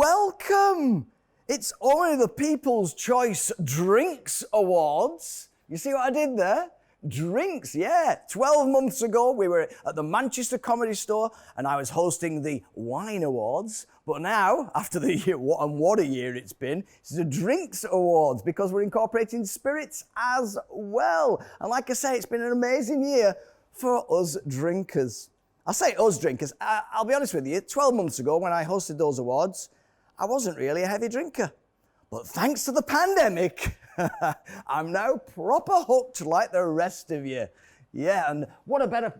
welcome! It's only the People's Choice Drinks Awards. You see what I did there? Drinks, yeah. 12 months ago, we were at the Manchester Comedy Store and I was hosting the Wine Awards. But now, after the year, what a year it's been, it's the Drinks Awards because we're incorporating spirits as well. And like I say, it's been an amazing year for us drinkers. I say us drinkers, I'll be honest with you, 12 months ago when I hosted those awards, I wasn't really a heavy drinker. But thanks to the pandemic, I'm now proper hooked like the rest of you. Yeah, and what a better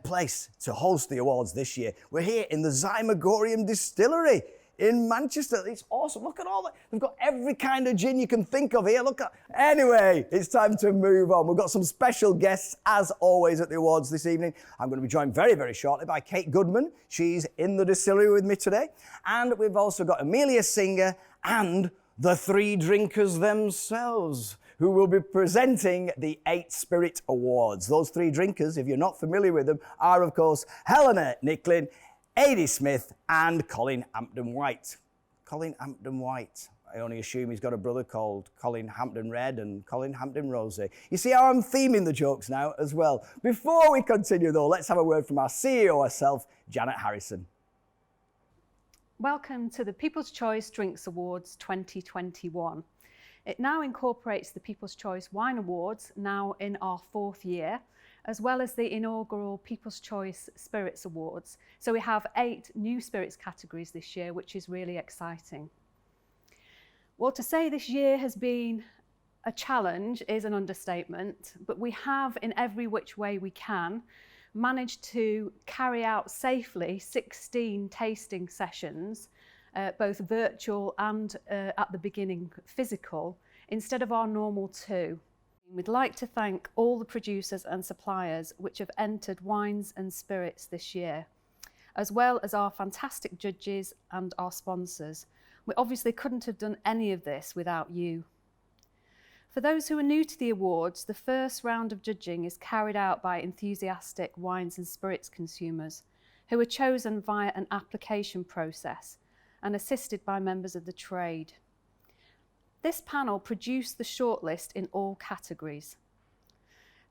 place to host the awards this year. We're here in the Zymagorium Distillery in Manchester. It's awesome. Look at all that. We've got every kind of gin you can think of here. Look at. Anyway, it's time to move on. We've got some special guests, as always, at the awards this evening. I'm going to be joined very, very shortly by Kate Goodman. She's in the distillery with me today. And we've also got Amelia Singer and the three drinkers themselves, who will be presenting the 8 Spirit Awards. Those three drinkers, if you're not familiar with them, are, of course, Helena Nicklin, Adi Smith, and Colin Hampden-White. Colin Hampden-White. I only assume he's got a brother called Colin Hampden-Red and Colin Hampden-Rosé. You see how I'm theming the jokes now as well. Before we continue, though, let's have a word from our CEO herself, Janet Harrison. Welcome to the People's Choice Drinks Awards 2021. It now incorporates the People's Choice Wine Awards, now in our 4th year, as well as the inaugural People's Choice Spirits Awards. So we have 8 new spirits categories this year, which is really exciting. Well, to say this year has been a challenge is an understatement, but we have, in every which way we can, managed to carry out safely 16 tasting sessions, both virtual and at the beginning physical, instead of our normal 2. We'd like to thank all the producers and suppliers which have entered wines and spirits this year, as well as our fantastic judges and our sponsors. We obviously couldn't have done any of this without you. For those who are new to the awards, the first round of judging is carried out by enthusiastic wines and spirits consumers who are chosen via an application process and assisted by members of the trade. This panel produced the shortlist in all categories.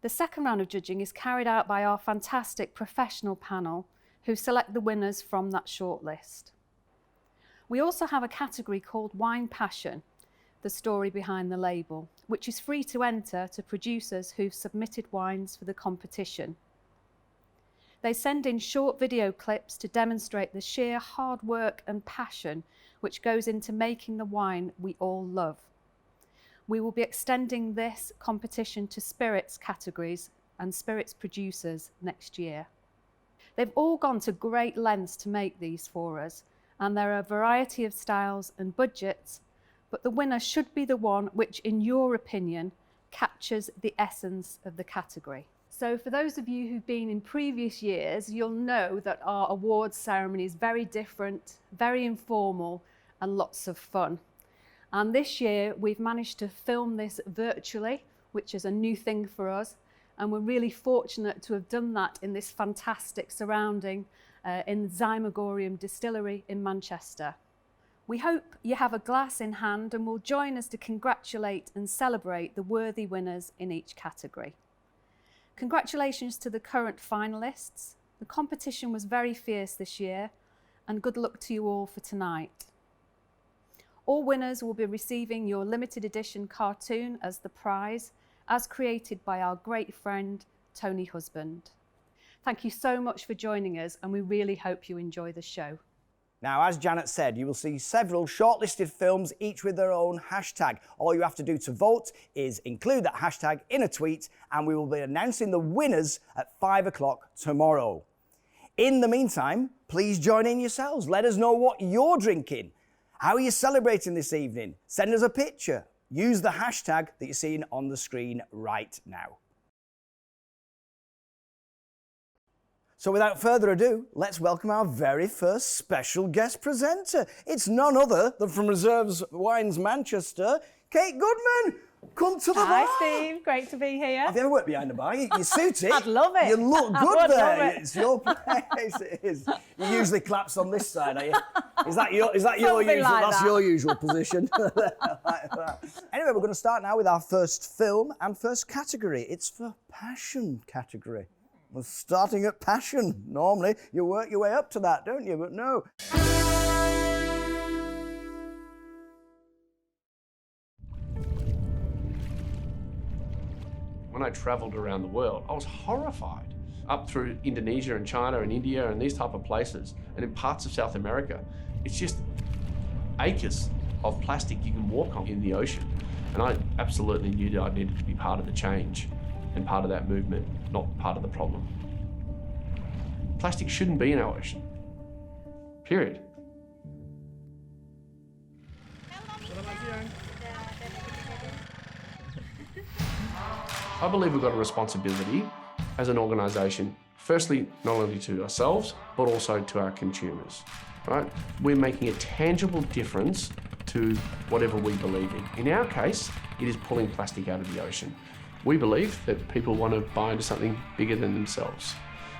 The second round of judging is carried out by our fantastic professional panel who select the winners from that shortlist. We also have a category called Wine Passion, the story behind the label, which is free to enter to producers who've submitted wines for the competition. They send in short video clips to demonstrate the sheer hard work and passion which goes into making the wine we all love. We will be extending this competition to spirits categories and spirits producers next year. They've all gone to great lengths to make these for us, and there are a variety of styles and budgets, but the winner should be the one which, in your opinion, captures the essence of the category. So for those of you who've been in previous years, you'll know that our awards ceremony is very different, very informal, and lots of fun. And this year we've managed to film this virtually, which is a new thing for us, and we're really fortunate to have done that in this fantastic surrounding in the Zymagorium Distillery in Manchester. We hope you have a glass in hand and will join us to congratulate and celebrate the worthy winners in each category. Congratulations to the current finalists. The competition was very fierce this year, and good luck to you all for tonight. All winners will be receiving your limited edition cartoon as the prize, as created by our great friend, Tony Husband. Thank you so much for joining us, and we really hope you enjoy the show. Now, as Janet said, you will see several shortlisted films, each with their own hashtag. All you have to do to vote is include that hashtag in a tweet, and we will be announcing the winners at 5 o'clock tomorrow. In the meantime, please join in yourselves. Let us know what you're drinking. How are you celebrating this evening? Send us a picture. Use the hashtag that you're seeing on the screen right now. So without further ado, let's welcome our very first special guest presenter. It's none other than from Reserves Wines Manchester, Kate Goodman. Come to the bar. Hi, Steve. Great to be here. Have you ever worked behind the bar? You suit it. I'd love it. You look I good would there. love it. It's your place. It is. You usually claps on this side, are you? Is that your Something usual? like That's that. your usual position. Like that. Anyway, we're going to start now with our first film and first category. It's for passion category. We're starting at passion. Normally, you work your way up to that, don't you? But no. When I travelled around the world, I was horrified. Up through Indonesia and China and India and these type of places, and in parts of South America, it's just acres of plastic you can walk on in the ocean. And I absolutely knew that I needed to be part of the change and part of that movement, not part of the problem. Plastic shouldn't be in our ocean, period. I believe we've got a responsibility as an organisation, firstly, not only to ourselves, but also to our consumers, right? We're making a tangible difference to whatever we believe in. In our case, it is pulling plastic out of the ocean. We believe that people want to buy into something bigger than themselves.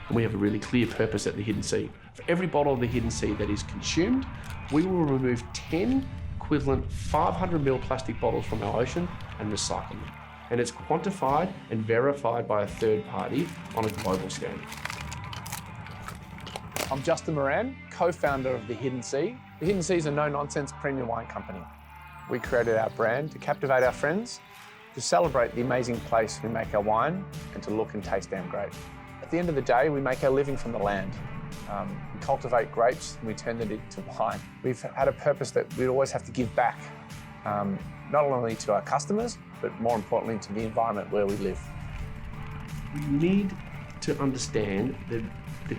And we have a really clear purpose at the Hidden Sea. For every bottle of the Hidden Sea that is consumed, we will remove 10 equivalent 500ml plastic bottles from our ocean and recycle them. And it's quantified and verified by a third party on a global standard. I'm Justin Moran, co-founder of The Hidden Sea. The Hidden Sea is a no-nonsense premium wine company. We created our brand to captivate our friends, to celebrate the amazing place we make our wine, and to look and taste damn great. At the end of the day, we make our living from the land. We cultivate grapes and we turn them into wine. We've had a purpose that we always have to give back, not only to our customers, but more importantly to the environment where we live. We need to understand the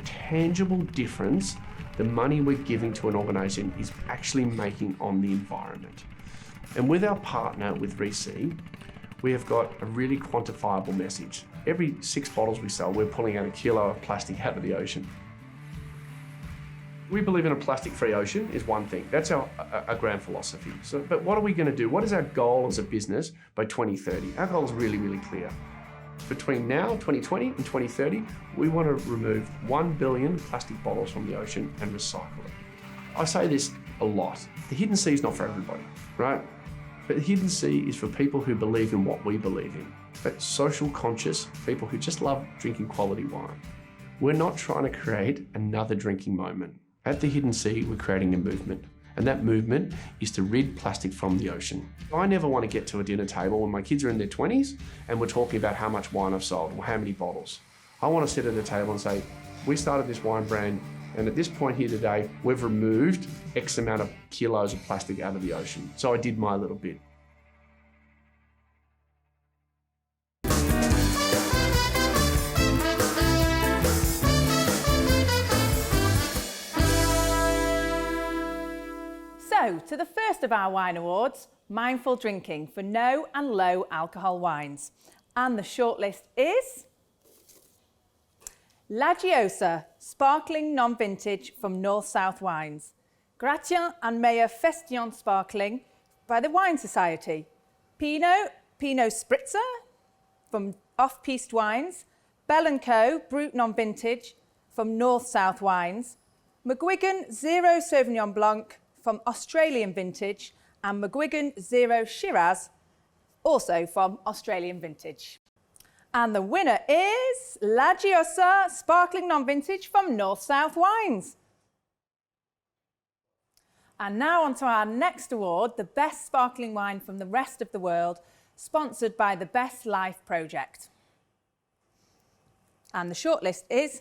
tangible difference the money we're giving to an organisation is actually making on the environment. And with our partner, with Receive, we have got a really quantifiable message. Every 6 bottles we sell, we're pulling out 1 kilo of plastic out of the ocean. We believe in a plastic-free ocean is one thing. That's our grand philosophy. But what are we going to do? What is our goal as a business by 2030? Our goal is really, really clear. Between now, 2020 and 2030, we want to remove 1 billion plastic bottles from the ocean and recycle it. I say this a lot. The Hidden Sea is not for everybody, right? But the Hidden Sea is for people who believe in what we believe in. But social conscious people who just love drinking quality wine. We're not trying to create another drinking moment. At the Hidden Sea, we're creating a movement. And that movement is to rid plastic from the ocean. I never want to get to a dinner table when my kids are in their 20s and we're talking about how much wine I've sold or how many bottles. I want to sit at a table and say, we started this wine brand and at this point here today, we've removed X amount of kilos of plastic out of the ocean. So I did my little bit. So, to the first of our wine awards, Mindful Drinking for no and low alcohol wines. And the shortlist is La Giosa, Sparkling Non-Vintage from North South Wines. Gratien and Meyer Festion Sparkling by the Wine Society. Pinot Spritzer from Off-Piste Wines. Bell & Co, Brut Non-Vintage from North South Wines. McGuigan Zero Sauvignon Blanc from Australian Vintage, and McGuigan Zero Shiraz, also from Australian Vintage. And the winner is La Giosa Sparkling Non-Vintage from North South Wines. And now on to our next award, the Best Sparkling Wine from the Rest of the World, sponsored by the Best Life Project. And the shortlist is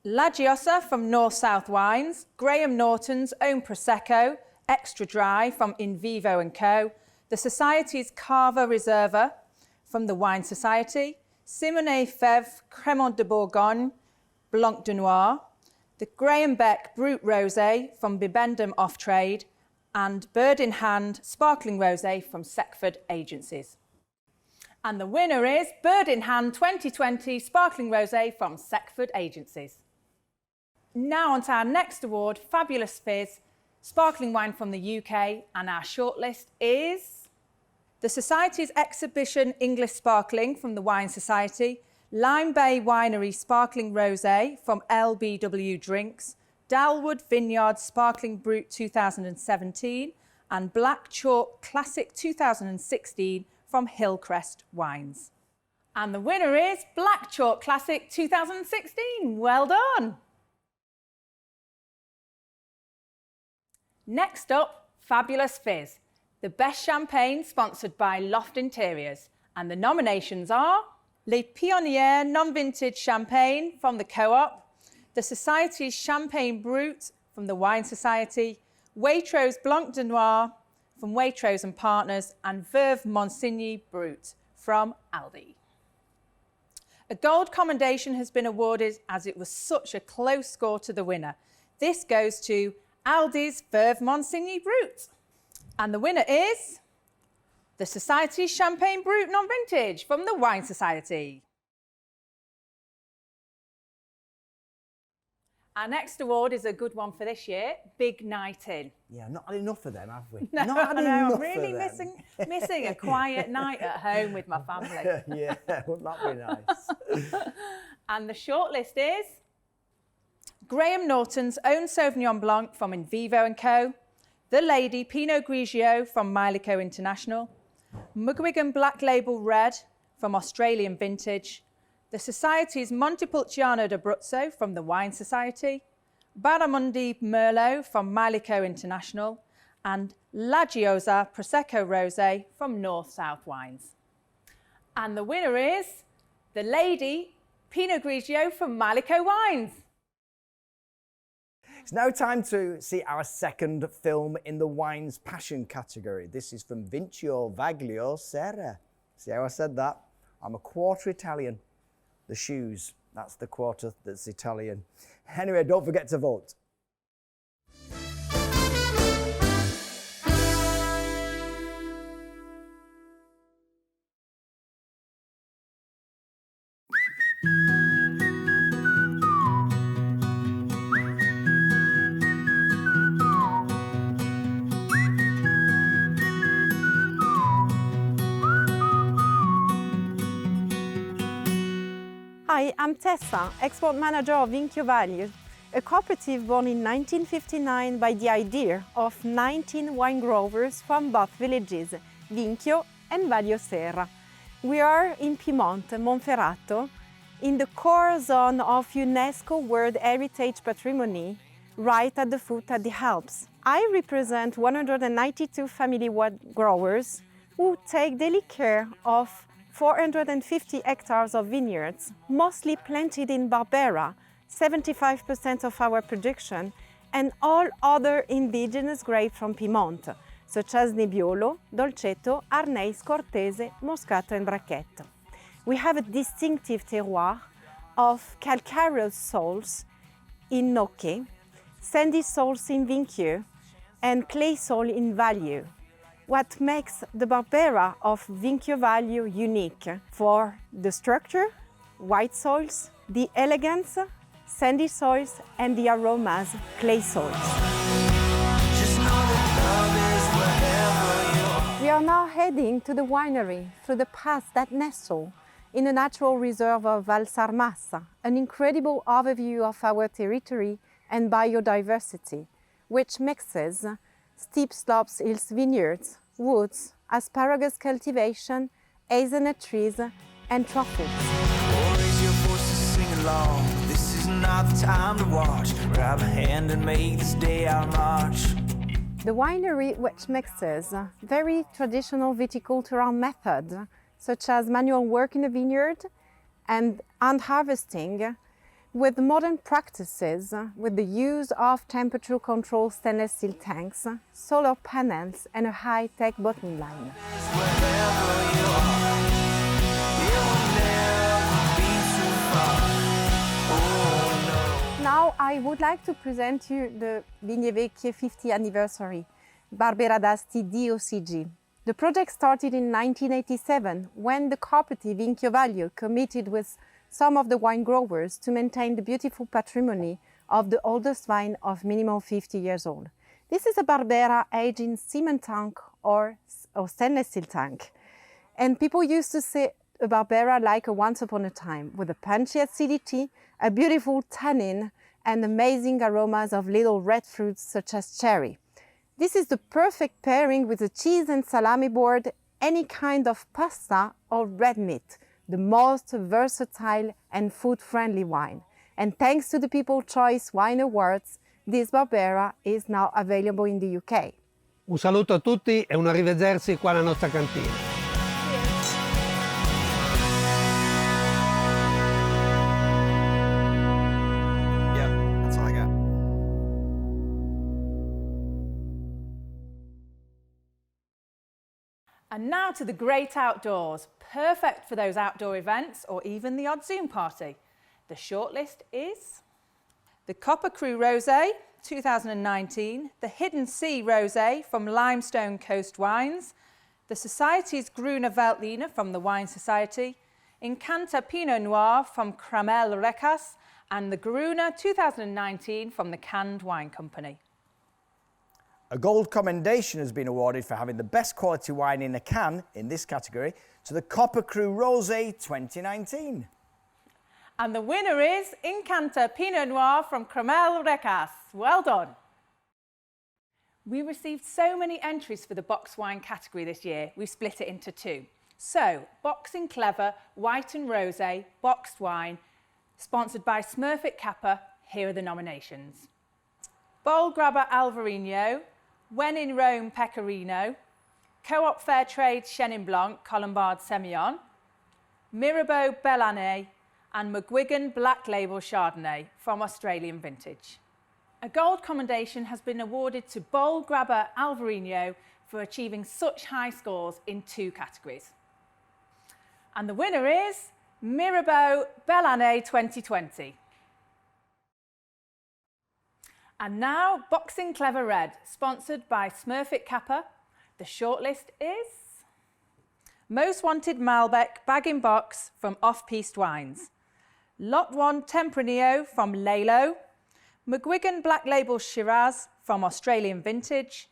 La Giosa from North South Wines, Graham Norton's Own Prosecco, Extra Dry from In Vivo & Co, the Society's Cava Reserva from the Wine Society, Simone Fèvre Crémant de Bourgogne, Blanc de Noir, the Graham Beck Brut Rosé from Bibendum Off Trade, and Bird in Hand Sparkling Rosé from Seckford Agencies. And the winner is Bird in Hand 2020 Sparkling Rosé from Seckford Agencies. Now on to our next award, Fabulous Fizz, sparkling wine from the UK, and our shortlist is The Society's exhibition English Sparkling from the Wine Society, Lime Bay Winery Sparkling Rosé from LBW Drinks, Dalwood Vineyard Sparkling Brut 2017, and Black Chalk Classic 2016 from Hillcrest Wines. And the winner is Black Chalk Classic 2016. Well done. Next up, Fabulous Fizz, the best champagne sponsored by Loft Interiors. And the nominations are Les Pionniers Non-Vintage Champagne from the Co-op, the Society's Champagne Brut from the Wine Society, Waitrose Blanc de Noir from Waitrose and Partners, and Veuve Monsigny Brut from Aldi. A gold commendation has been awarded as it was such a close score to the winner. This goes to Aldi's Veuve Monsigny Brut. And the winner is the Society's Champagne Brut Non-Vintage from the Wine Society. Our next award is a good one for this year, Big Night In. Yeah, not had enough of them, have we? No, not had I know, enough I'm really of them. missing a quiet night at home with my family. Yeah, wouldn't that be nice? And the shortlist is Graham Norton's Own Sauvignon Blanc from In Vivo & Co, The Lady Pinot Grigio from Milico International, Mugwiggan Black Label Red from Australian Vintage, the Society's Montepulciano d'Abruzzo from the Wine Society, Barramundi Merlot from Milico International, and La Giosa Prosecco Rosé from North South Wines. And the winner is The Lady Pinot Grigio from Milico Wines. It's now time to see our second film in the Wines Passion category. This is from Vincio Vaglio Serra. See how I said that? I'm a quarter Italian. The shoes, that's the quarter that's Italian. Anyway, don't forget to vote. Hi, I'm Tessa, export manager of Vincio Vaglio, a cooperative born in 1959 by the idea of 19 wine growers from both villages, Vincio and Vaglio Serra. We are in Piedmont, Monferrato, in the core zone of UNESCO World Heritage Patrimony, right at the foot of the Alps. I represent 192 family wine growers who take daily care of 450 hectares of vineyards, mostly planted in Barbera, 75% of our production, and all other indigenous grapes from Piedmont, such as Nebbiolo, Dolcetto, Arneis, Cortese, Moscato, and Bracchetto. We have a distinctive terroir of calcareous soils in Nocche, sandy soils in Vincio, and clay soil in Vaglio. What makes the Barbera of Vincio Vaglio unique for the structure, white soils, the elegance, sandy soils, and the aromas, clay soils. We are now heading to the winery through the paths that nestle in the natural reserve of Val Sarmassa, an incredible overview of our territory and biodiversity, which mixes steep slopes, hills, vineyards, woods, asparagus cultivation, hazelnut trees, and truffles. Raise your voice to sing along. This is not the time to watch. Grab a hand and make this day our march. The winery, which mixes very traditional viticultural methods, such as manual work in the vineyard and hand harvesting, with modern practices, with the use of temperature-controlled stainless steel tanks, solar panels, and a high-tech bottling line. Now I would like to present you the Vigne Vecchie 50th anniversary, Barbera d'Asti DOCG. The project started in 1987 when the cooperative Vincio Vaglio committed with some of the wine growers to maintain the beautiful patrimony of the oldest vine of minimum 50 years old. This is a Barbera aged in cement tank or stainless steel tank. And people used to say a Barbera like a once upon a time, with a punchy acidity, a beautiful tannin, and amazing aromas of little red fruits such as cherry. This is the perfect pairing with a cheese and salami board, any kind of pasta or red meat, the most versatile and food-friendly wine. And thanks to the People's Choice Wine Awards, this Barbera is now available in the UK. Un saluto a tutti e un arrivederci qua alla nostra cantina. Yeah, that's all I got. And now to the great outdoors, perfect for those outdoor events or even the odd Zoom party. The shortlist is the Copper Crew Rosé 2019, the Hidden Sea Rosé from Limestone Coast Wines, the Society's Gruner Veltliner from the Wine Society, Incanta Pinot Noir from Cramel Recas, and the Gruner 2019 from the Canned Wine Company. A gold commendation has been awarded for having the best quality wine in a can in this category to the Copper Crew Rosé 2019. And the winner is Incanta Pinot Noir from Cramel Recas. Well done. We received so many entries for the box wine category this year, we split it into two. So, Boxing Clever, White and Rosé, Boxed Wine, sponsored by Smurfit Kappa, here are the nominations. Bowl Grabber Alvarinho, When in Rome Pecorino, Co-op Fair Trade Chenin Blanc Colombard Semillon, Mirabeau Belle Année, and McGuigan Black Label Chardonnay from Australian Vintage. A gold commendation has been awarded to Bowl Grabber Alvarinho for achieving such high scores in two categories. And the winner is Mirabeau Belle Année 2020. And now, Boxing Clever Red, sponsored by Smurfit Kappa. The shortlist is Most Wanted Malbec Bag-in-Box from Off-Piste Wines, Lot 1 Tempranillo from Lalo, McGuigan Black Label Shiraz from Australian Vintage,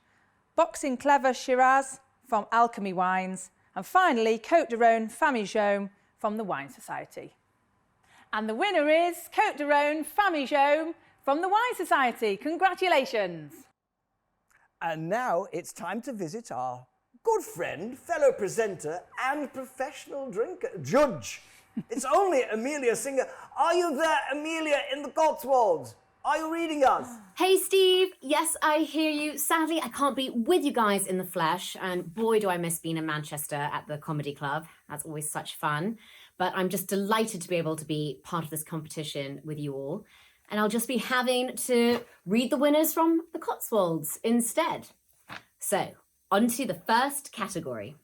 Boxing Clever Shiraz from Alchemy Wines, and finally Côte de Rhône Famille Jaune from the Wine Society. And the winner is Côte de Rhône Famille Jaune from the Wine Society. Congratulations! And now it's time to visit our good friend, fellow presenter and professional drinker, judge. It's only Amelia Singer. Are you there, Amelia, in the Cotswolds? Are you reading us? Hey Steve, yes I hear you. Sadly I can't be with you guys in the flesh, and boy do I miss being in Manchester at the Comedy Club. That's always such fun. But I'm just delighted to be able to be part of this competition with you all. And I'll just be having to read the winners from the Cotswolds instead. So, on to the first category.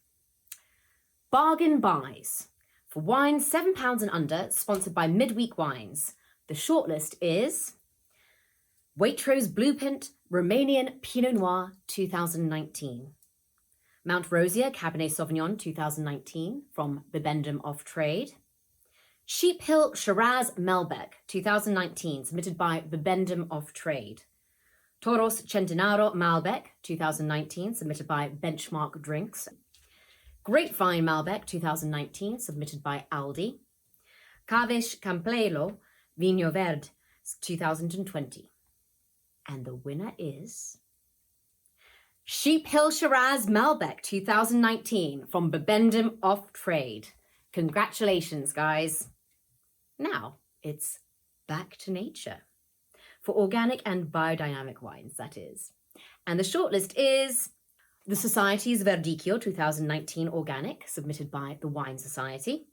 Bargain Buys. For wines £7 and under, sponsored by Midweek Wines. The shortlist is Waitrose Blueprint Romanian Pinot Noir 2019. Mount Rosier Cabernet Sauvignon 2019 from Bibendum Off Trade. Sheep Hill Shiraz Malbec 2019, submitted by Bibendum Off Trade. Toros Centenario Malbec 2019, submitted by Benchmark Drinks. Grapevine Malbec 2019, submitted by Aldi. Cavesh Campello Vinho Verde 2020. And the winner is Sheep Hill Shiraz Malbec 2019 from Bibendum Off Trade. Congratulations, guys. Now it's back to nature. For organic and biodynamic wines, that is. And the shortlist is the Society's Verdicchio 2019 Organic, submitted by the Wine Society.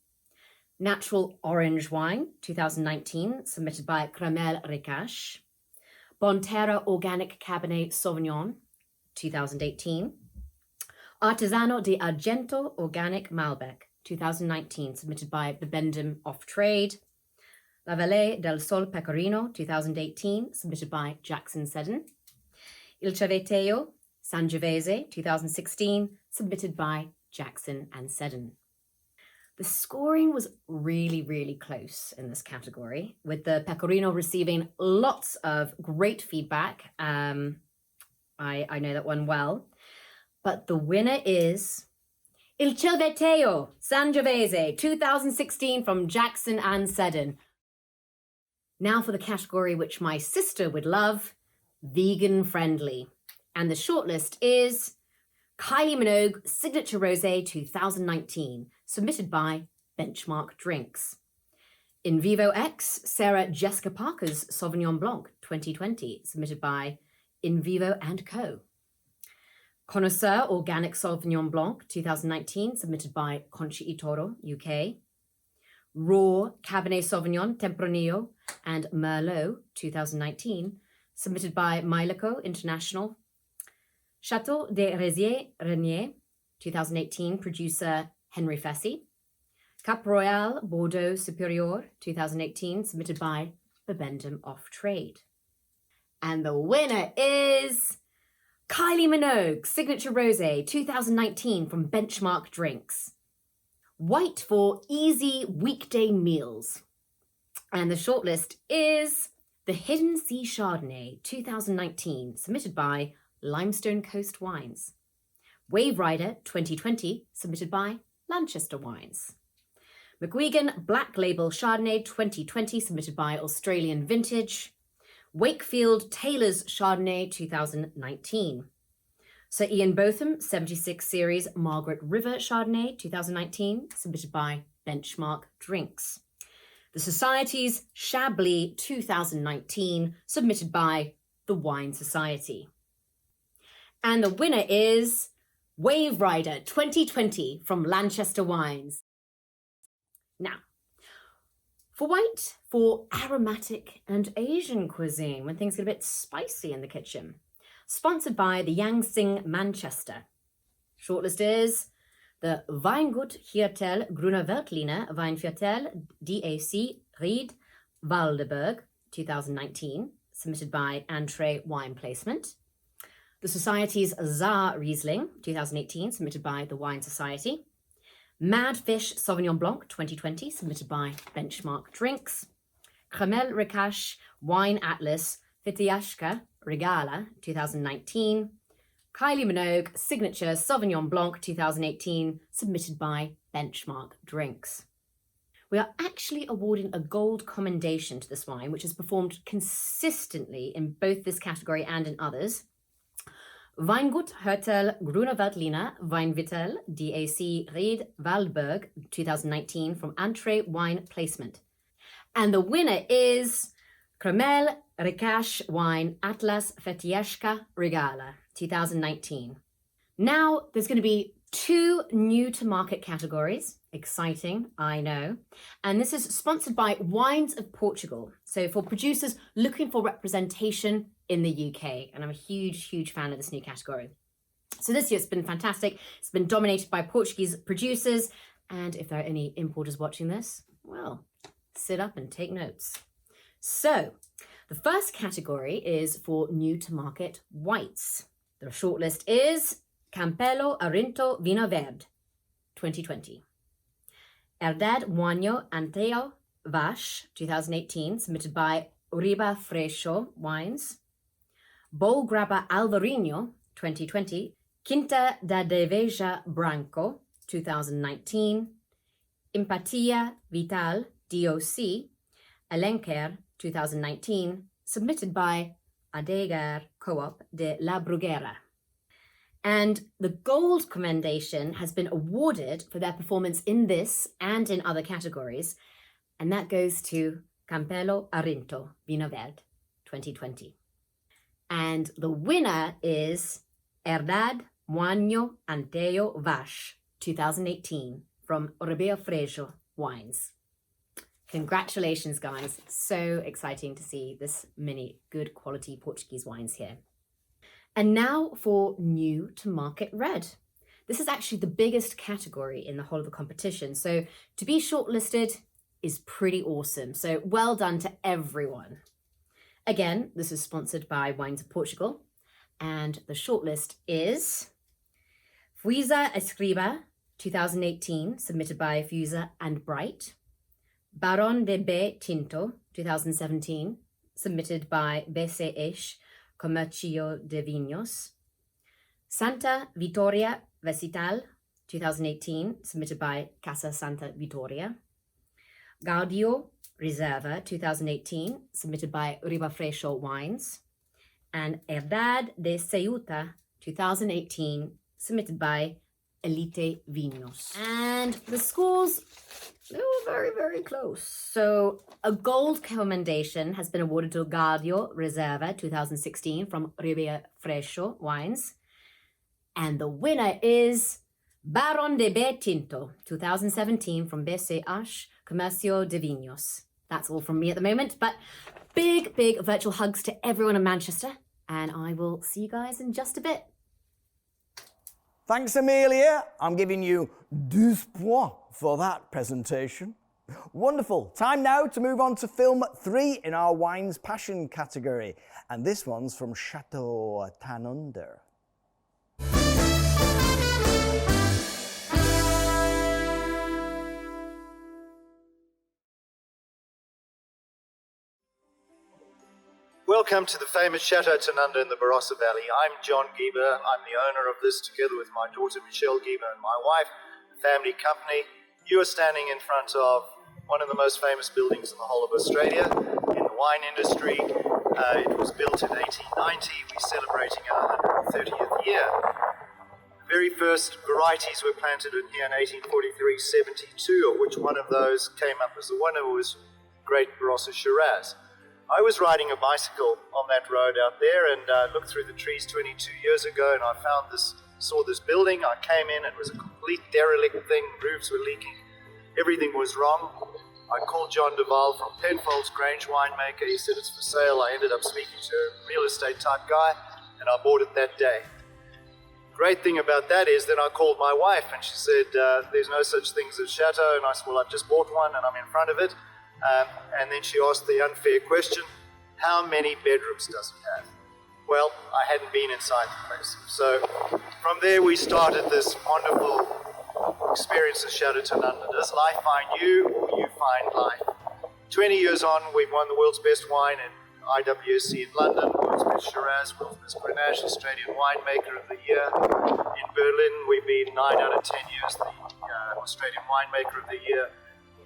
Natural Orange Wine 2019, submitted by Cramel Recas. Bonterra Organic Cabernet Sauvignon 2018. Artisano di Argento Organic Malbec 2019, submitted by Bibendum Off Trade. La Vallée del Sol Pecorino 2018, submitted by Jackson Seddon. Il Ciaveteo Sangiovese 2016, submitted by Jackson and Seddon. The scoring was really, really close in this category, with the Pecorino receiving lots of great feedback. I know that one well. But the winner is Il Cerveteo Sangiovese 2016 from Jackson and Seddon. Now for the category which my sister would love, vegan friendly. And the shortlist is Kylie Minogue Signature Rosé 2019, submitted by Benchmark Drinks. In Vivo X, Sarah Jessica Parker's Sauvignon Blanc 2020, submitted by In Vivo & Co. Connoisseur Organic Sauvignon Blanc 2019, submitted by Conchi y Toro, UK. Raw Cabernet Sauvignon Tempranillo and Merlot 2019, submitted by Mylico International. Chateau de Renier 2018, producer Henry Fessy. Cap Royal Bordeaux Superior 2018, submitted by Bibendum Off Trade. And the winner is Kylie Minogue Signature Rosé 2019 from Benchmark Drinks. White for easy weekday meals. And the shortlist is the Hidden Sea Chardonnay 2019, submitted by Limestone Coast Wines. Wave Rider 2020, submitted by Lanchester Wines. McGuigan Black Label Chardonnay 2020, submitted by Australian Vintage. Wakefield Taylor's Chardonnay 2019. Sir Ian Botham 76 Series Margaret River Chardonnay 2019, submitted by Benchmark Drinks. The Society's Chablis 2019, submitted by the Wine Society. And the winner is Wave Rider 2020 from Lanchester Wines. Now, for white, for aromatic and Asian cuisine, when things get a bit spicy in the kitchen. Sponsored by the Yangsing Manchester. Shortlist is the Weingut Hirtel Gruner Veltliner Weinviertel DAC Ried Waldeburg 2019, submitted by Entree Wine Placement. The Society's Czar Riesling 2018, submitted by the Wine Society. Madfish Sauvignon Blanc 2020, submitted by Benchmark Drinks. Kremel Rekash Wine Atlas Fitiashka Regala 2019. Kylie Minogue Signature Sauvignon Blanc 2018, submitted by Benchmark Drinks. We are actually awarding a gold commendation to this wine, which has performed consistently in both this category and in others. Weingut Hirtel Gruner Veltliner Weinviertel DAC Ried Waldberg 2019 from Entree Wine Placement. And the winner is Kremel Rekash Wine Atlas Fetieshka Regala 2019. Now there's going to be 2 new to market categories. Exciting, I know. And this is sponsored by Wines of Portugal. So for producers looking for representation in the UK. And I'm a huge, huge fan of this new category. So this year it's been fantastic. It's been dominated by Portuguese producers. And if there are any importers watching this, well, sit up and take notes. So the first category is for new to market whites. The shortlist is Campello Arinto Vino Verde 2020. Herdad Moagno Anteo Vache 2018, submitted by Uribe Freixo Wines. Bol Graba Alvarinho 2020. Quinta da Deveja Branco 2019. Empatia Vital DOC Alenquer 2019, submitted by Adegar Co-op de La Bruguera. And the gold commendation has been awarded for their performance in this and in other categories, and that goes to Campello Arinto Vino Verde 2020. And the winner is Herdad Moagno Anteo Vache 2018 from Uribe Freixo Wines. Congratulations, guys. So exciting to see this many good quality Portuguese wines here. And now for new to market red. This is actually the biggest category in the whole of the competition. So to be shortlisted is pretty awesome. So well done to everyone. Again, this is sponsored by Wines of Portugal. And the shortlist is Fuiza Escriba 2018, submitted by Fuiza and Bright. Baron de B Tinto 2017, submitted by BCH Comercio de Vinos. Santa Vittoria Vegetal, 2018, submitted by Casa Santa Vittoria. Gaudio Reserva, 2018, submitted by Ribafresco Wines. And Herdad de Ceuta, 2018, submitted by Elite Vinos. And the scores, they were very, very close. So a gold commendation has been awarded to Gaudio Reserva 2016 from Ribafresco Wines. And the winner is Baron de Bé Tinto 2017 from BCH Comercio de Vinos. That's all from me at the moment, but big, big virtual hugs to everyone in Manchester. And I will see you guys in just a bit. Thanks, Amelia. I'm giving you 12 points for that presentation. Wonderful. Time now to move on to film 3 in our Wines Passion category. And this one's from Chateau Tanunda. Welcome to the famous Chateau Tanunda in the Barossa Valley. I'm John Gieber. I'm the owner of this together with my daughter Michelle Gieber and my wife, family company. You are standing in front of one of the most famous buildings in the whole of Australia in the wine industry. It was built in 1890. We're celebrating our 130th year. The very first varieties were planted in here in 1843-72, of which one of those came up as the winner was Great Barossa Shiraz. I was riding a bicycle on that road out there and looked through the trees 22 years ago, and I saw this building. I came in, it was a complete derelict thing, roofs were leaking, everything was wrong. I called John Duval from Penfolds Grange Winemaker. He said it's for sale. I ended up speaking to a real estate type guy, and I bought it that day. Great thing about that is then I called my wife, and she said, there's no such thing as a chateau, and I said, well, I've just bought one, and I'm in front of it. And then she asked the unfair question, how many bedrooms does it have? Well, I hadn't been inside the place. So from there we started this wonderful experience of Chateau Tanunda. Does life find you or you find life? 20 years on, we've won the world's best wine in IWSC in London, world's best Shiraz, world's best Grenache, Australian Winemaker of the Year. In Berlin, we've been 9 out of 10 years the Australian Winemaker of the Year.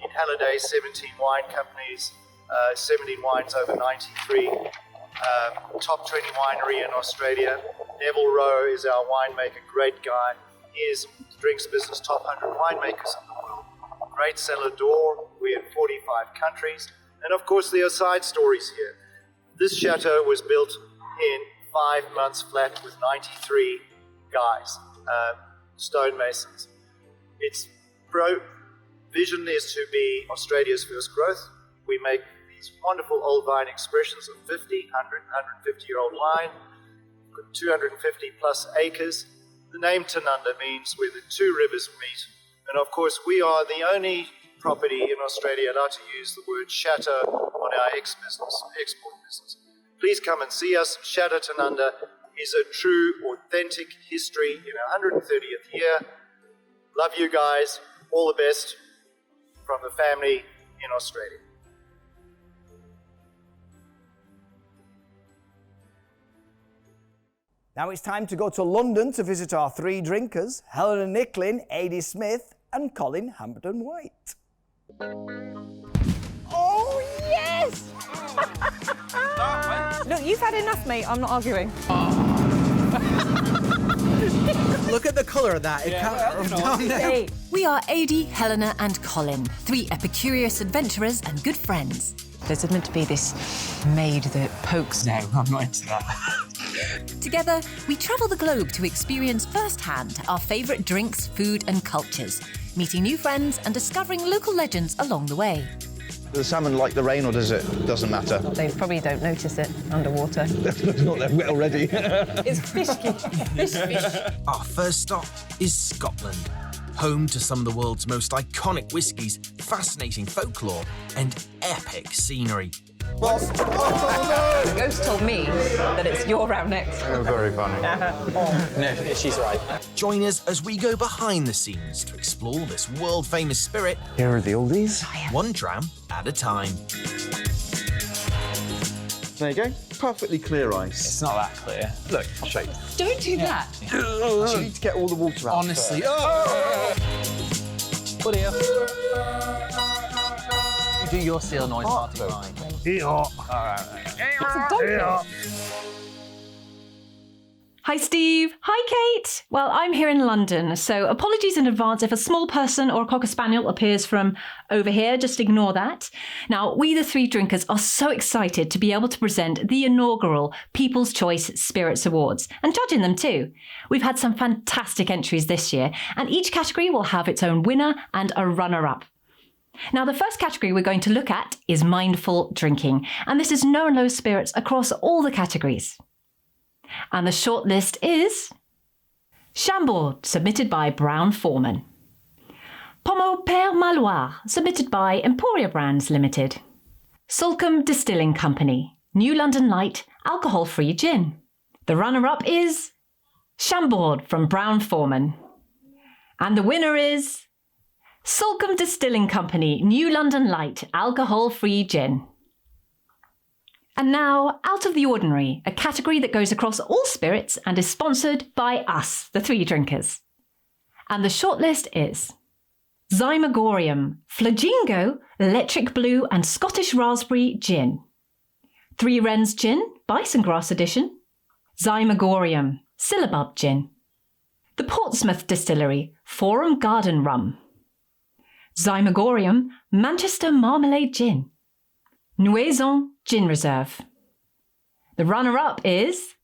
In Halliday, 17 wine companies, 17 wines over 93. Top 20 winery in Australia. Neville Rowe is our winemaker, great guy. He is drinks business top 100 winemakers in the world. Great cellar door, we're in 45 countries. And of course there are side stories here. This chateau was built in 5 months flat with 93 guys, stonemasons. Its vision is to be Australia's first growth. We make these wonderful old vine expressions of 50, 100, 150-year-old wine, 250 plus acres. The name Tanunda means where the two rivers meet. And of course, we are the only property in Australia allowed to use the word chateau on our export business. Please come and see us. Chateau Tanunda is a true, authentic history in our 130th year. Love you guys. All the best from the family in Australia. Now it's time to go to London to visit our 3 drinkers, Helena Nicklin, Adi Smith and Colin Hampton-White. Oh, yes! Look, you've had enough, mate. I'm not arguing. Look at the colour of that. It can't down there. We are Adi, Helena and Colin, 3 Epicurious adventurers and good friends. There's meant to be this maid that pokes. No, I'm not into that. Together, we travel the globe to experience firsthand our favourite drinks, food and cultures, meeting new friends and discovering local legends along the way. Does the salmon like the rain or does it? Doesn't matter. They probably don't notice it underwater. It's not that wet already. It's fishy. Fish. Our first stop is Scotland, home to some of the world's most iconic whiskies, fascinating folklore and epic scenery. The ghost told me that it's your round next. Very funny. No, she's right. Join us as we go behind the scenes to explore this world-famous spirit. Here are the oldies. One dram at a time. There you go. Perfectly clear ice. It's not that clear. Look, I'll show you. Don't do that. You need to get all the water out. Honestly. Put here. You do your seal noise, Marty. All right. It's a donkey. Hi Steve. Hi Kate. Well, I'm here in London, so apologies in advance if a small person or a cocker spaniel appears from over here, just ignore that. Now, we the three drinkers are so excited to be able to present the inaugural People's Choice Spirits Awards, and judging them too. We've had some fantastic entries this year, and each category will have its own winner and a runner-up. Now, the first category we're going to look at is mindful drinking, and this is no and low spirits across all the categories. And the shortlist is Chambord, submitted by Brown Foreman. Pommeau Père Maloire, submitted by Emporia Brands Limited. Sulcombe Distilling Company, New London Light, alcohol-free gin. The runner-up is Chambord from Brown Foreman. And the winner is Sulcombe Distilling Company, New London Light, alcohol-free gin. And now, Out of the Ordinary, a category that goes across all spirits and is sponsored by us, the three drinkers. And the shortlist is Zymagorium, Flagingo, Electric Blue and Scottish Raspberry Gin. Three Wrens Gin, Bison Grass Edition. Zymagorium, Syllabub Gin. The Portsmouth Distillery, Forum Garden Rum. Zymagorium, Manchester Marmalade Gin. Nuaison Gin Reserve. The runner-up is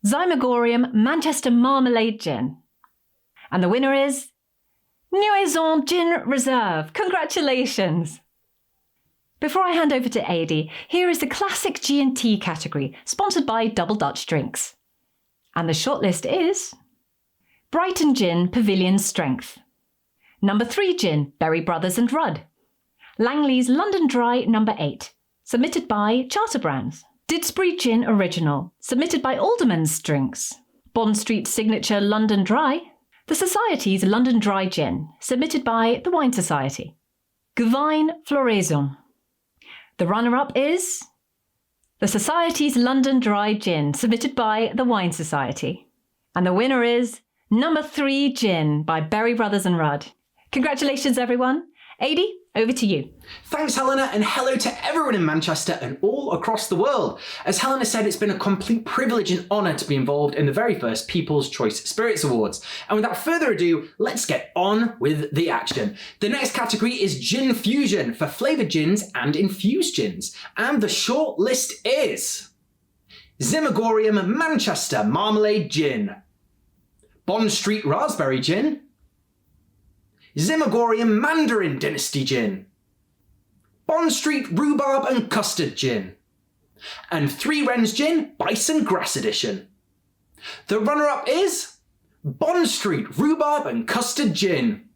Zymagorium Manchester Marmalade Gin. And the winner is Nuaison Gin Reserve. Congratulations! Before I hand over to Adi, here is the classic G&T category, sponsored by Double Dutch Drinks. And the shortlist is Brighton Gin Pavilion Strength. Number 3 Gin, Berry Brothers and Rudd. Langley's London Dry number 8, submitted by Charter Brands. Didsbury Gin Original, submitted by Alderman's Drinks. Bond Street Signature London Dry. The Society's London Dry Gin, submitted by the Wine Society. Guvine Floraison. The runner-up is the Society's London Dry Gin, submitted by the Wine Society. And the winner is number 3 Gin by Berry Brothers and Rudd. Congratulations, everyone. Adi, over to you. Thanks, Helena, and hello to everyone in Manchester and all across the world. As Helena said, it's been a complete privilege and honour to be involved in the very first People's Choice Spirits Awards. And without further ado, let's get on with the action. The next category is Gin Fusion for flavoured gins and infused gins. And the short list is Zymagorium Manchester Marmalade Gin, Bond Street Raspberry Gin, Zymagorium Mandarin Dynasty Gin, Bond Street Rhubarb and Custard Gin, and 3 Wrens Gin Bison Grass Edition. The runner-up is Bond Street Rhubarb and Custard Gin.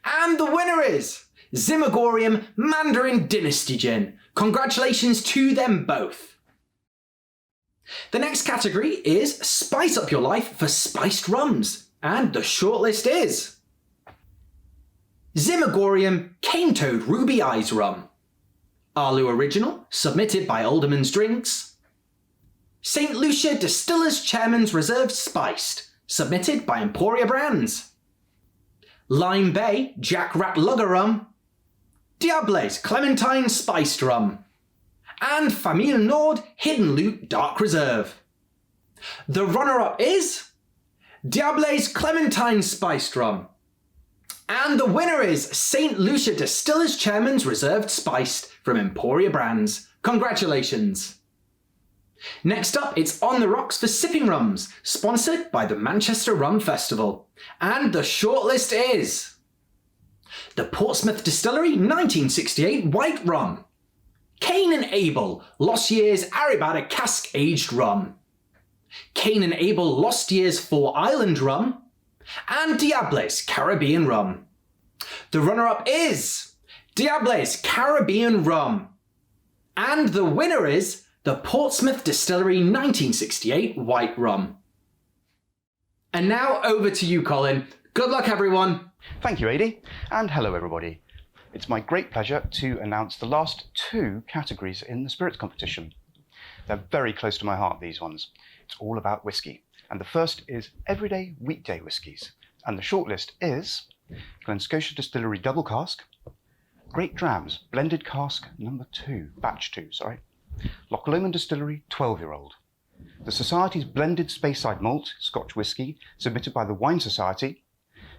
And the winner is Zymagorium Mandarin Dynasty Gin. Congratulations to them both. The next category is Spice Up Your Life for Spiced Rums. And the shortlist is Zymagorium Cane Toad Ruby Eyes Rum, Arlu Original, submitted by Alderman's Drinks, St. Lucia Distillers Chairman's Reserve Spiced, submitted by Emporia Brands, Lime Bay Jack Rat Lugger Rum, Diable's Clementine Spiced Rum, and Famille Nord Hidden Loot Dark Reserve. The runner-up is Diable's Clementine Spiced Rum. And the winner is St. Lucia Distillers Chairman's Reserved Spiced from Emporia Brands. Congratulations. Next up, it's On the Rocks for Sipping Rums, sponsored by the Manchester Rum Festival. And the shortlist is the Portsmouth Distillery 1968 White Rum, Cain and Abel Lost Years Arabada Cask Aged Rum, Cain and Abel Lost Years 4 Island Rum, and Diable's Caribbean Rum. The runner-up is Diable's Caribbean Rum. And the winner is the Portsmouth Distillery 1968 White Rum. And now over to you, Colin. Good luck, everyone. Thank you, Adi, and hello, everybody. It's my great pleasure to announce the last 2 categories in the spirits competition. They're very close to my heart, these ones. It's all about whiskey. And the first is everyday weekday whiskies. And the shortlist is Glen Scotia Distillery Double Cask, Great Drams Blended Cask number 2, batch 2, sorry. Loch Lomond Distillery 12-year-old. The Society's Blended Speyside Malt Scotch Whisky, submitted by the Wine Society,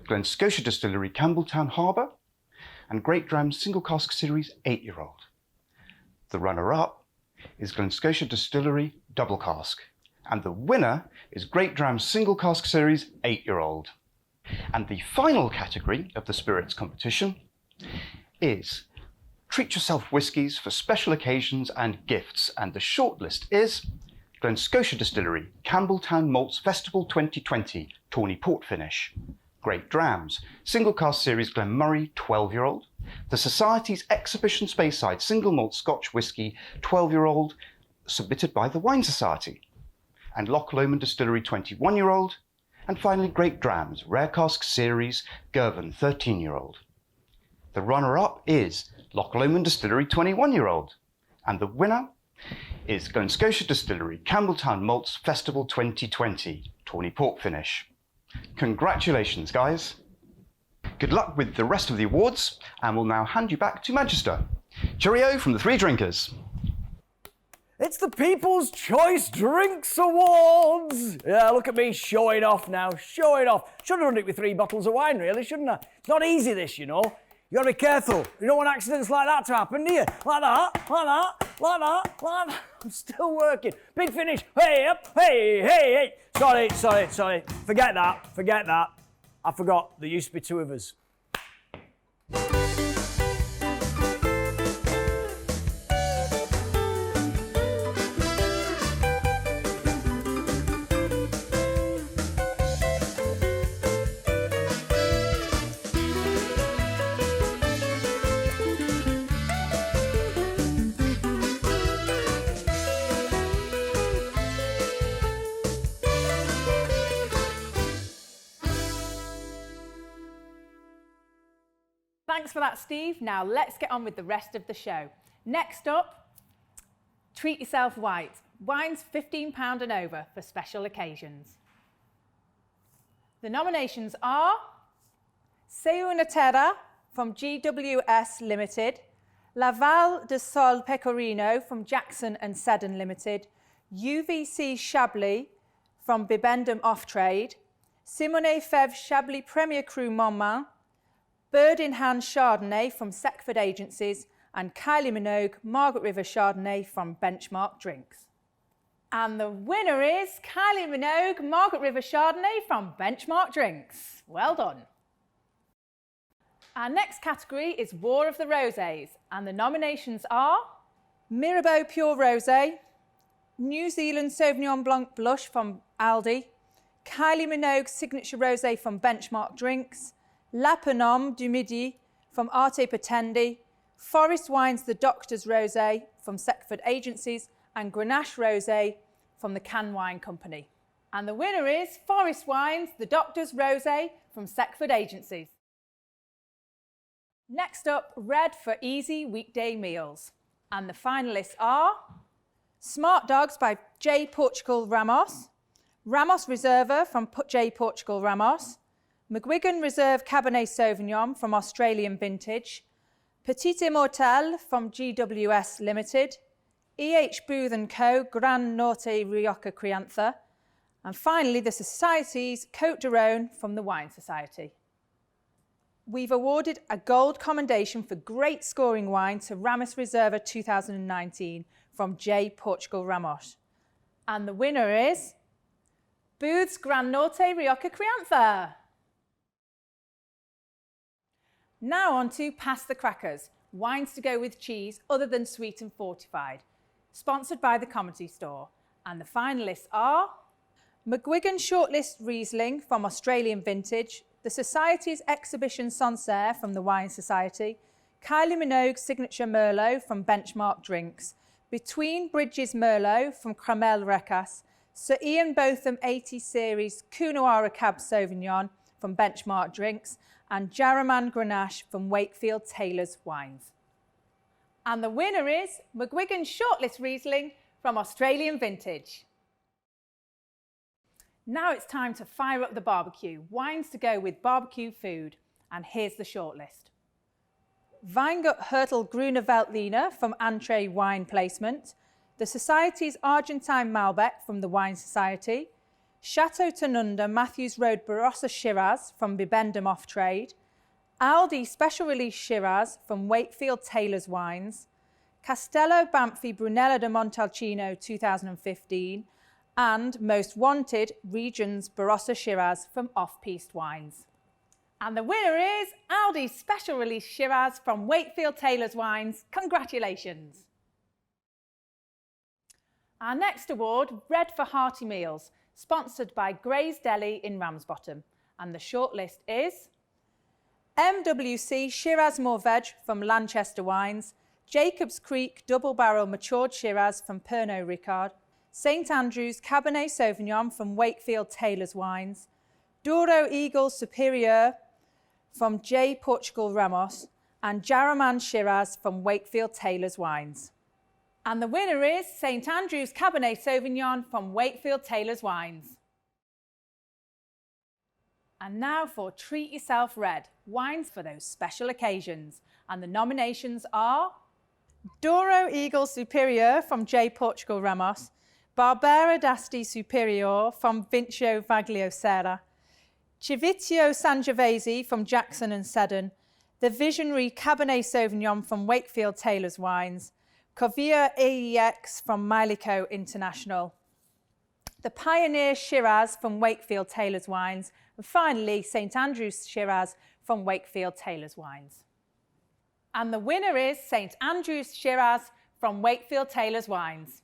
Glen Scotia Distillery Campbelltown Harbour, and Great Drams Single Cask Series 8-year-old. The runner-up is Glen Scotia Distillery Double Cask, and the winner is Great Drams Single Cask Series 8-year-old. And the final category of the spirits competition is Treat Yourself Whiskies for Special Occasions and Gifts, and the shortlist is Glen Scotia Distillery Campbelltown Malts Festival 2020 Tawny Port Finish, Great Drams Single Cask Series Glenmurray 12-year-old, the Society's Exhibition Speyside Single Malt Scotch Whisky 12-year-old, submitted by the Wine Society, and Loch Lomond Distillery 21-year-old, and finally Great Drams Rare Cask Series Girvan 13-year-old. The runner-up is Loch Lomond Distillery 21-year-old, and the winner is Glen Scotia Distillery Campbelltown Malts Festival 2020 Tawny Port Finish. Congratulations, guys. Good luck with the rest of the awards, and we'll now hand you back to Manchester. Cheerio from the 3 drinkers. It's the People's Choice Drinks Awards! Yeah, look at me showing off now, showing off. Should have done it with 3 bottles of wine, really, shouldn't I? It's not easy, this, you know. You gotta be careful. You don't want accidents like that to happen, do you? Like that, like that, like that, like that. I'm still working. Big finish. Hey, up, hey, hey, hey. Sorry. Forget that. I forgot. There used to be 2 of us. Thanks for that, Steve. Now let's get on with the rest of the show. Next up, Treat Yourself White. Wine's £15 and over for special occasions. The nominations are Seu Una Terra from GWS Limited, Laval de Sol Pecorino from Jackson and Seddon Limited, UVC Chablis from Bibendum Off Trade, Simone Fèvre Chablis Premier Cru Montmont, Bird in Hand Chardonnay from Seckford Agencies, and Kylie Minogue Margaret River Chardonnay from Benchmark Drinks. And the winner is Kylie Minogue Margaret River Chardonnay from Benchmark Drinks. Well done. Our next category is War of the Rosés, and the nominations are Mirabeau Pure Rosé, New Zealand Sauvignon Blanc Blush from Aldi, Kylie Minogue Signature Rosé from Benchmark Drinks, La Penome du Midi from Arte Patendi, Forest Wines The Doctor's Rosé from Seckford Agencies, and Grenache Rosé from the Cannes Wine Company. And the winner is Forest Wines The Doctor's Rosé from Seckford Agencies. Next up, Red for easy weekday meals. And the finalists are Smart Dogs by J. Portugal Ramos, Ramos Reserva from J. Portugal Ramos, McGuigan Reserve Cabernet Sauvignon from Australian Vintage, Petit Immortel from GWS Limited, E.H. Booth & Co. Gran Norte Rioja Crianza, and finally the Society's Côte de Rhône from the Wine Society. We've awarded a gold commendation for great scoring wine to Ramos Reserva 2019 from J. Portugal Ramos. And the winner is Booth's Gran Norte Rioja Crianza. Now on to Pass the Crackers, wines to go with cheese other than sweet and fortified, sponsored by the Comedy Store. And the finalists are McGuigan Shortlist Riesling from Australian Vintage, the Society's Exhibition Sancerre from the Wine Society, Kylie Minogue Signature Merlot from Benchmark Drinks, Between Bridges Merlot from Cramel Recas, Sir Ian Botham 80 Series Coonawarra Cab Sauvignon from Benchmark Drinks, and Jaraman Grenache from Wakefield Taylor's Wines. And the winner is McGuigan's Shortlist Riesling from Australian Vintage. Now it's time to fire up the barbecue. Wines to go with barbecue food. And here's the shortlist. Weingut Hertel Grüne Veltliner from Entree Wine Placement, the Society's Argentine Malbec from the Wine Society, Chateau Tanunda Matthews Road Barossa Shiraz from Bibendum Off Trade, Aldi Special Release Shiraz from Wakefield Taylor's Wines, Castello Banfi Brunello de Montalcino 2015, and Most Wanted Regions Barossa Shiraz from Off-Piste Wines. And the winner is Aldi's Special Release Shiraz from Wakefield Taylor's Wines. Congratulations. Our next award, Red for Hearty Meals, sponsored by Gray's Deli in Ramsbottom. And the shortlist is MWC Shiraz Mourvedre from Lanchester Wines, Jacobs Creek Double Barrel Matured Shiraz from Pernod Ricard, St Andrews Cabernet Sauvignon from Wakefield Taylor's Wines, Douro Eagle Superior from J. Portugal Ramos, and Jaraman Shiraz from Wakefield Taylor's Wines. And the winner is St Andrews Cabernet Sauvignon from Wakefield Taylor's Wines. And now for Treat Yourself Red, wines for those special occasions. And the nominations are Douro Eagle Superior from J. Portugal Ramos, Barbera d'Asti Superior from Vincio Vaglio Serra, Civizio Sangiovese from Jackson and Seddon, the Visionary Cabernet Sauvignon from Wakefield Taylor's Wines, Covia AEX from Milico International, the Pioneer Shiraz from Wakefield Taylor's Wines, and finally St Andrews Shiraz from Wakefield Taylor's Wines. And the winner is St Andrews Shiraz from Wakefield Taylor's Wines.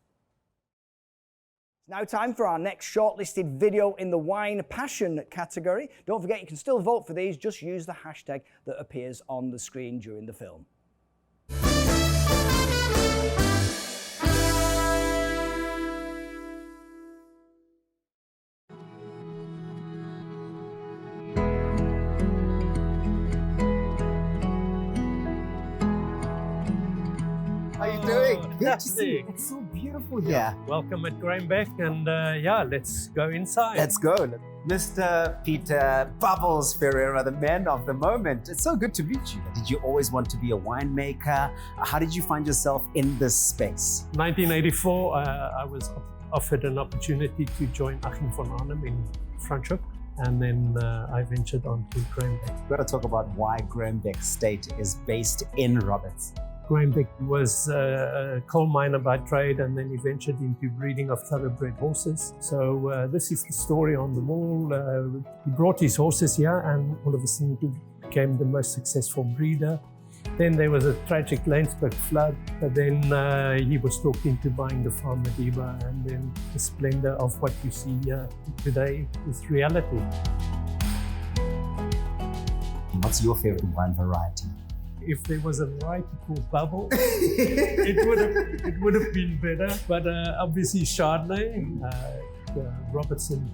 It's now time for our next shortlisted video in the Wine Passion category. Don't forget you can still vote for these, just use the hashtag that appears on the screen during the film. How are you doing? Good to see you. Fantastic. It's so beautiful here. Welcome at Beck, and yeah, let's go inside. Let's go. Mr. Peter Bubbles Ferreira, the man of the moment. It's so good to meet you. Did you always want to be a winemaker? How did you find yourself in this space? 1984, I was offered an opportunity to join Achim von Arnhem in Franschhoek, and then I ventured on to Beck. We've got to talk about why Beck Estate is based in Roberts. Beck was a coal miner by trade, and then he ventured into breeding of thoroughbred horses. So this is the story on the wall. He brought his horses here, and all of a sudden he became the most successful breeder. Then there was a tragic Laingsburg flood, but then he was talked into buying the farm Madiba, and then the splendor of what you see here today is reality. What's your favorite wine variety? If there was a variety called Bubble, it would have been better. But obviously Chardonnay. Robertson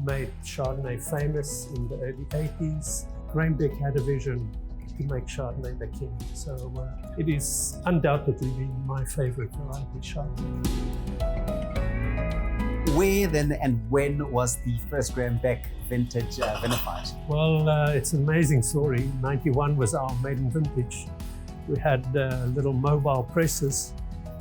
made Chardonnay famous in the early 80s. Beck had a vision to make Chardonnay the king. So it is undoubtedly my favorite variety, Chardonnay. Where then and when was the first Beck vintage vinified? Well, it's an amazing story. 91 was our maiden vintage. We had little mobile presses,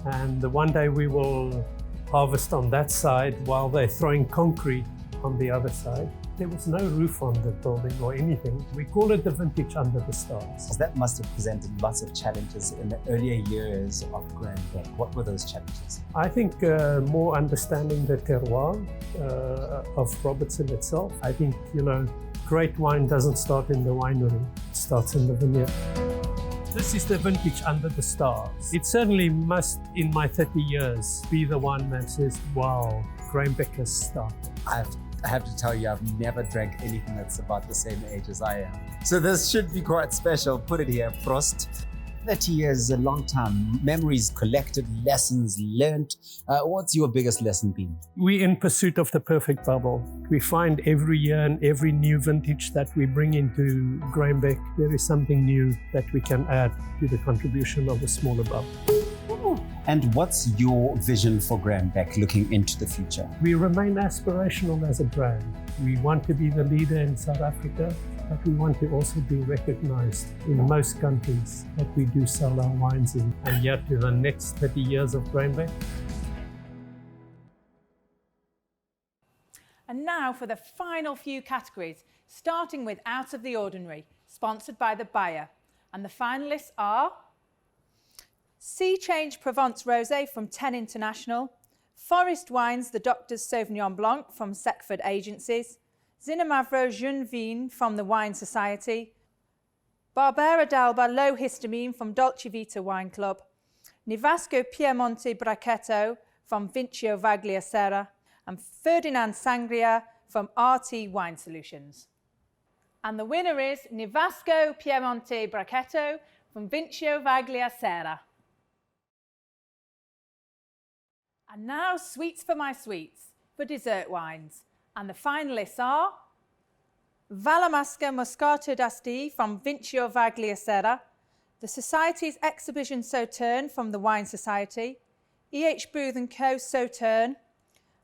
and one day we will harvest on that side while they're throwing concrete on the other side. There was no roof on the building or anything. We call it the vintage under the stars. That must have presented lots of challenges in the earlier years of Beck. What were those challenges? I think more understanding the terroir of Robertson itself. I think, great wine doesn't start in the winery, it starts in the vineyard. This is the vintage under the stars. It certainly must, in my 30 years, be the one that says, wow, Beck has started. I have to tell you, I've never drank anything that's about the same age as I am. So this should be quite special. Put it here, Prost. 30 years is a long time. Memories collected, lessons learned. What's your biggest lesson been? We're in pursuit of the perfect bubble. We find every year and every new vintage that we bring into Graham Beck, there is something new that we can add to the contribution of a smaller bubble. And what's your vision for Graham Beck looking into the future? We remain aspirational as a brand. We want to be the leader in South Africa, but we want to also be recognized in most countries that we do sell our wines in. And yet to the next 30 years of Graham Beck. And now for the final few categories, starting with Out of the Ordinary, sponsored by the buyer. And the finalists are Sea Change Provence Rosé from 10 International, Forest Wines The Doctor's Sauvignon Blanc from Seckford Agencies, Zinamavro Jeune Vin from the Wine Society, Barbera d'Alba Low Histamine from Dolce Vita Wine Club, Nevasco Piemonte Bracchetto from Vincio Vaglio Serra, and Ferdinand Sangria from RT Wine Solutions. And the winner is Nevasco Piemonte Bracchetto from Vincio Vaglio Serra. And now Sweets for My Sweets, for dessert wines. And the finalists are Valamasca Moscato d'Asti from Vincio Vaglio Serra, the Society's Exhibition Sauterne from the Wine Society, E.H. Booth & Co. Sauterne,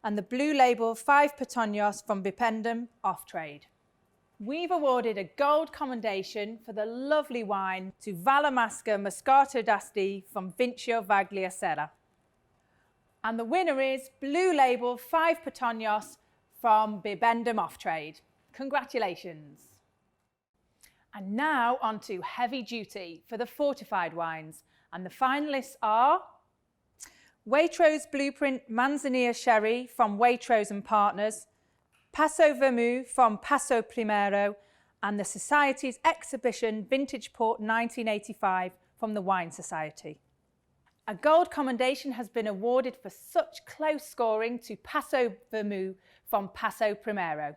and the Blue Label 5 Petonios from Bipendum Off Trade. We've awarded a gold commendation for the lovely wine to Valamasca Moscato d'Asti from Vincio Vaglio Serra. And the winner is Blue Label 5 Petonios from Bibendum Off Trade. Congratulations. And now on to Heavy Duty for the fortified wines. And the finalists are Waitrose Blueprint Manzanilla Sherry from Waitrose and Partners, Paso Vermouth from Paso Primero, and the Society's Exhibition Vintage Port 1985 from the Wine Society. A gold commendation has been awarded for such close scoring to Paso Vermouth from Paso Primero.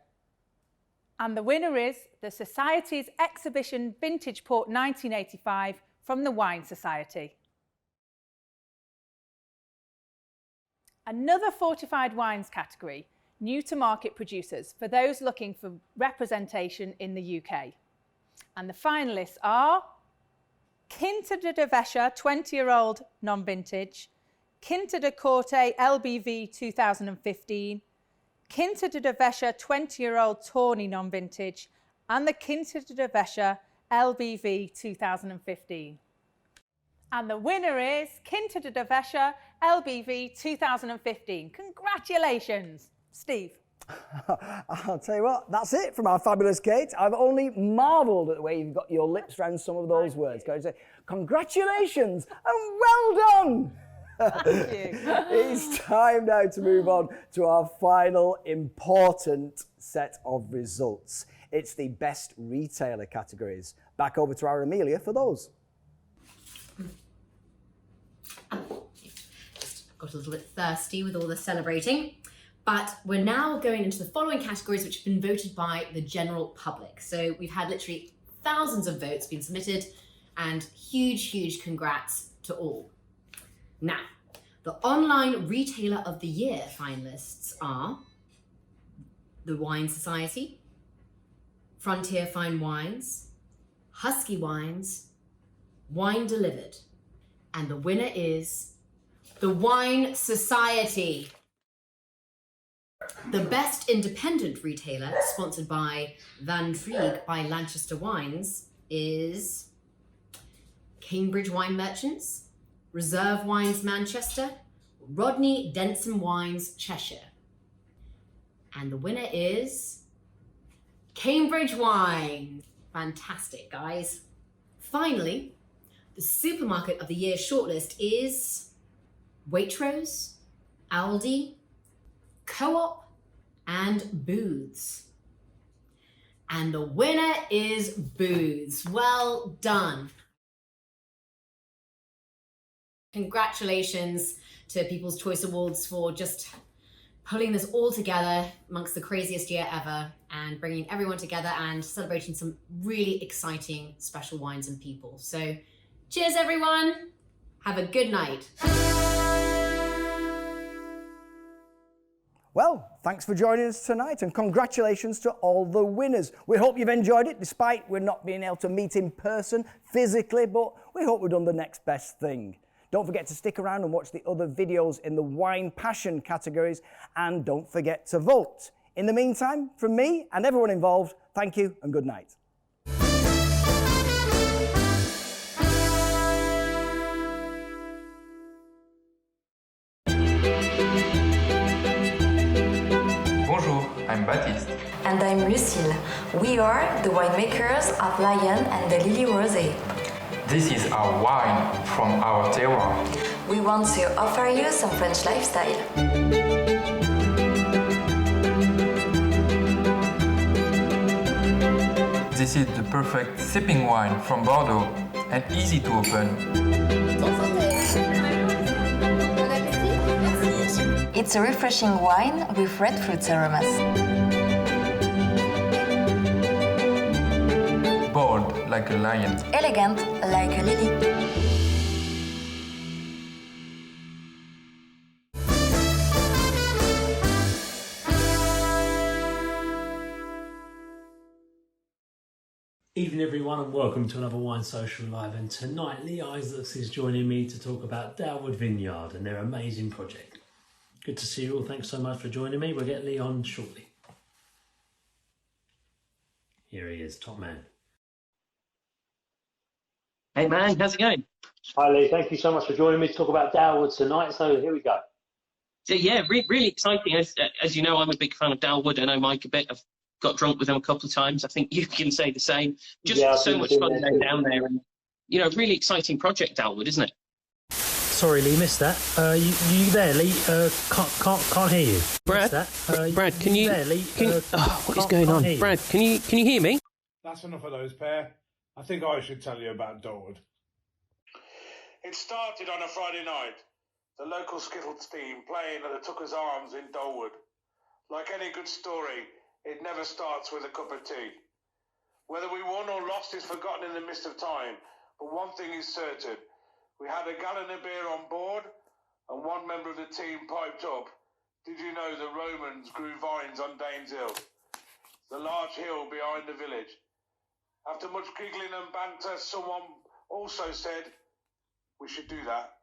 And the winner is the Society's Exhibition Vintage Port 1985 from the Wine Society. Another fortified wines category, new to market producers, for those looking for representation in the UK. And the finalists are Quinta de Vescia 20-year-old non-vintage, Quinta de Corte LBV 2015, Quinta de Vescia 20-year-old Tawny non-vintage, and the Quinta de Vescia LBV 2015. And the winner is Quinta de Vescia LBV 2015. Congratulations, Steve. I'll tell you what, that's it from our fabulous Kate. I've only marvelled at the way you've got your lips around some of those words. Can I say, congratulations and well done. Thank you. It's time now to move on to our final important set of results. It's the best retailer categories. Back over to our Amelia for those. Just got a little bit thirsty with all the celebrating. But we're now going into the following categories which have been voted by the general public. So we've had literally thousands of votes being submitted and huge congrats to all. Now, the Online Retailer of the Year finalists are the Wine Society, Frontier Fine Wines, Husky Wines, Wine Delivered. And the winner is the Wine Society. The best independent retailer, sponsored by Van Vrieg by Lanchester Wines, is Cambridge Wine Merchants, Reserve Wines Manchester, Rodney Denson Wines Cheshire. And the winner is Cambridge Wine. Fantastic, guys. Finally, the Supermarket of the Year shortlist is Waitrose, Aldi, Co-op, and Booths. And the winner is Booths. Well done. Congratulations to People's Choice Awards for just pulling this all together amongst the craziest year ever and bringing everyone together and celebrating some really exciting special wines and people. So Cheers, everyone. Have a good night. Well, thanks for joining us tonight and congratulations to all the winners. We hope you've enjoyed it despite we're not being able to meet in person physically, but we hope we've done the next best thing. Don't forget to stick around and watch the other videos in the wine passion categories, and don't forget to vote. In the meantime, from me and everyone involved, thank you and good night. I'm Baptiste. And I'm Lucille. We are the winemakers of Lion and the Lily Rosé. This is our wine from our terroir. We want to offer you some French lifestyle. This is the perfect sipping wine from Bordeaux and easy to open. It's a refreshing wine with red fruit aromas. Bold like a lion. Elegant like a lily. Evening everyone and welcome to another Wine Social Live, and tonight Lee Isaacs is joining me to talk about Dalwood Vineyard and their amazing project. Good to see you all, thanks so much for joining me. We'll get Lee on shortly. Here he is, top man. Hey man, how's it going? Hi Lee, thank you so much for joining me to talk about Dalwood tonight, so here we go. So yeah, really exciting. As you know, I'm a big fan of Dalwood. I know Mike a bit. I've got drunk with him a couple of times. I think you can say the same. Just yeah, so much fun down there, and you know, really exciting project, Dalwood, isn't it? Sorry, Lee, missed that. You there, Lee? Can't hear you. Brad, Brad, can you? There, Lee? What is going on, Brad? Can you hear me? That's enough of those, pair. I think I should tell you about Dalwood. It started on a Friday night. The local Skittles team playing at the Tucker's Arms in Dalwood. Like any good story, it never starts with a cup of tea. Whether we won or lost is forgotten in the mist of time, but one thing is certain. We had a gallon of beer on board, and one member of the team piped up. Did you know the Romans grew vines on Danes Hill, the large hill behind the village? After much giggling and banter, someone also said, we should do that.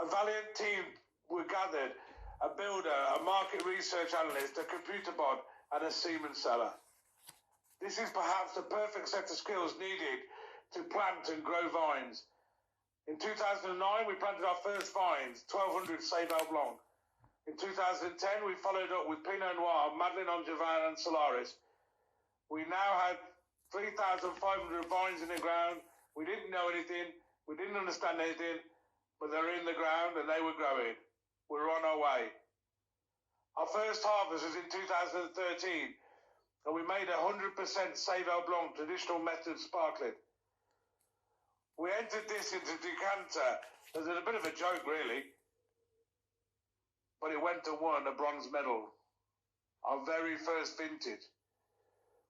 A valiant team were gathered, a builder, a market research analyst, a computer bod, and a semen seller. This is perhaps the perfect set of skills needed to plant and grow vines. In 2009, we planted our first vines, 1,200 Sauvignon Blanc. In 2010, we followed up with Pinot Noir, Madeleine Angevin, and Solaris. We now had 3,500 vines in the ground. We didn't know anything, we didn't understand anything, but they're in the ground and they were growing. We're on our way. Our first harvest was in 2013, and we made 100% Sauvignon Blanc, traditional method sparkling. We entered this into decanter as a bit of a joke, really, but it went to win a bronze medal, our very first vintage.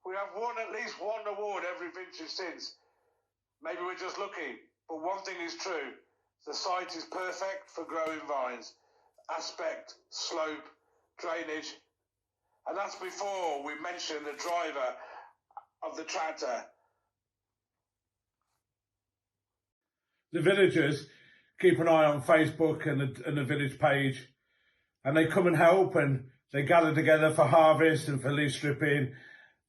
We have won at least one award every vintage since. Maybe we're just lucky, but one thing is true. The site is perfect for growing vines. Aspect, slope, drainage, and that's before we mention the driver of the tractor. The villagers keep an eye on Facebook and the village page, and they come and help, and they gather together for harvest and for leaf stripping,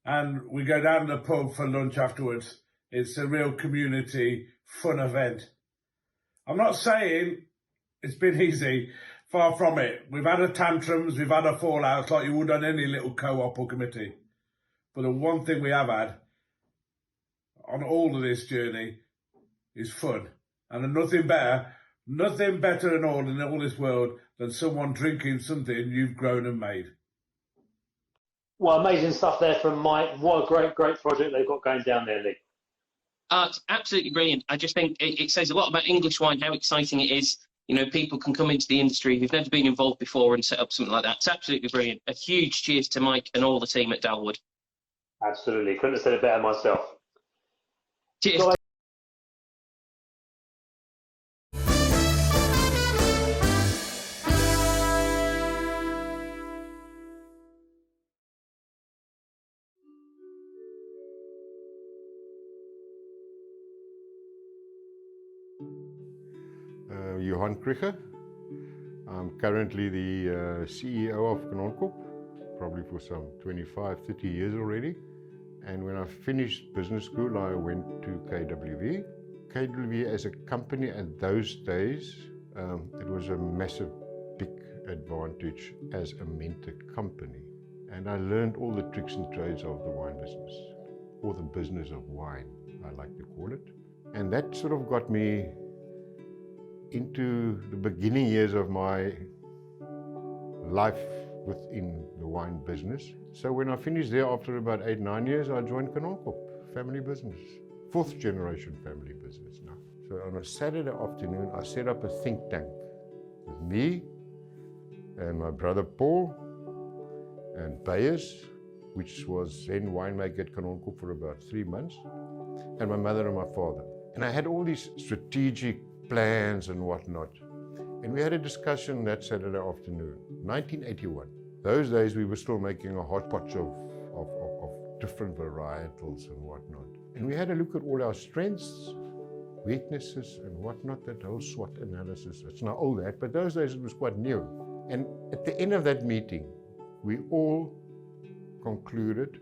and we go down to the pub for lunch afterwards. It's a real community fun event. I'm not saying it's been easy, far from it. We've had our tantrums, we've had our fallouts like you would on any little co-op or committee. But the one thing we have had on all of this journey is fun. And nothing better in all this world than someone drinking something you've grown and made. Well, amazing stuff there from Mike. What a great project they've got going down there, Lee. It's absolutely brilliant. I just think it says a lot about English wine, how exciting it is. You know, people can come into the industry who've never been involved before and set up something like that. It's absolutely brilliant. A huge cheers to Mike and all the team at Dalwood. Absolutely. Couldn't have said it better myself. Cheers. Johan Krieger. I'm currently the CEO of Kanonkop, probably for some 25, 30 years already. And when I finished business school, I went to KWV. KWV as a company at those days, it was a massive, big advantage as a mentor company. And I learned all the tricks and trades of the wine business, or the business of wine, I like to call it. And that sort of got me into the beginning years of my life within the wine business. So when I finished there after about 8, 9 years, I joined Kanonkop, family business, 4th generation family business now. So on a Saturday afternoon, I set up a think tank with me and my brother Paul and Bayers, which was then winemaker at Kanonkop for about 3 months, and my mother and my father. And I had all these strategic plans and whatnot. And we had a discussion that Saturday afternoon, 1981. Those days we were still making a hodgepodge of different varietals and whatnot. And we had a look at all our strengths, weaknesses and whatnot, that whole SWOT analysis. It's not all that, but those days it was quite new. And at the end of that meeting, we all concluded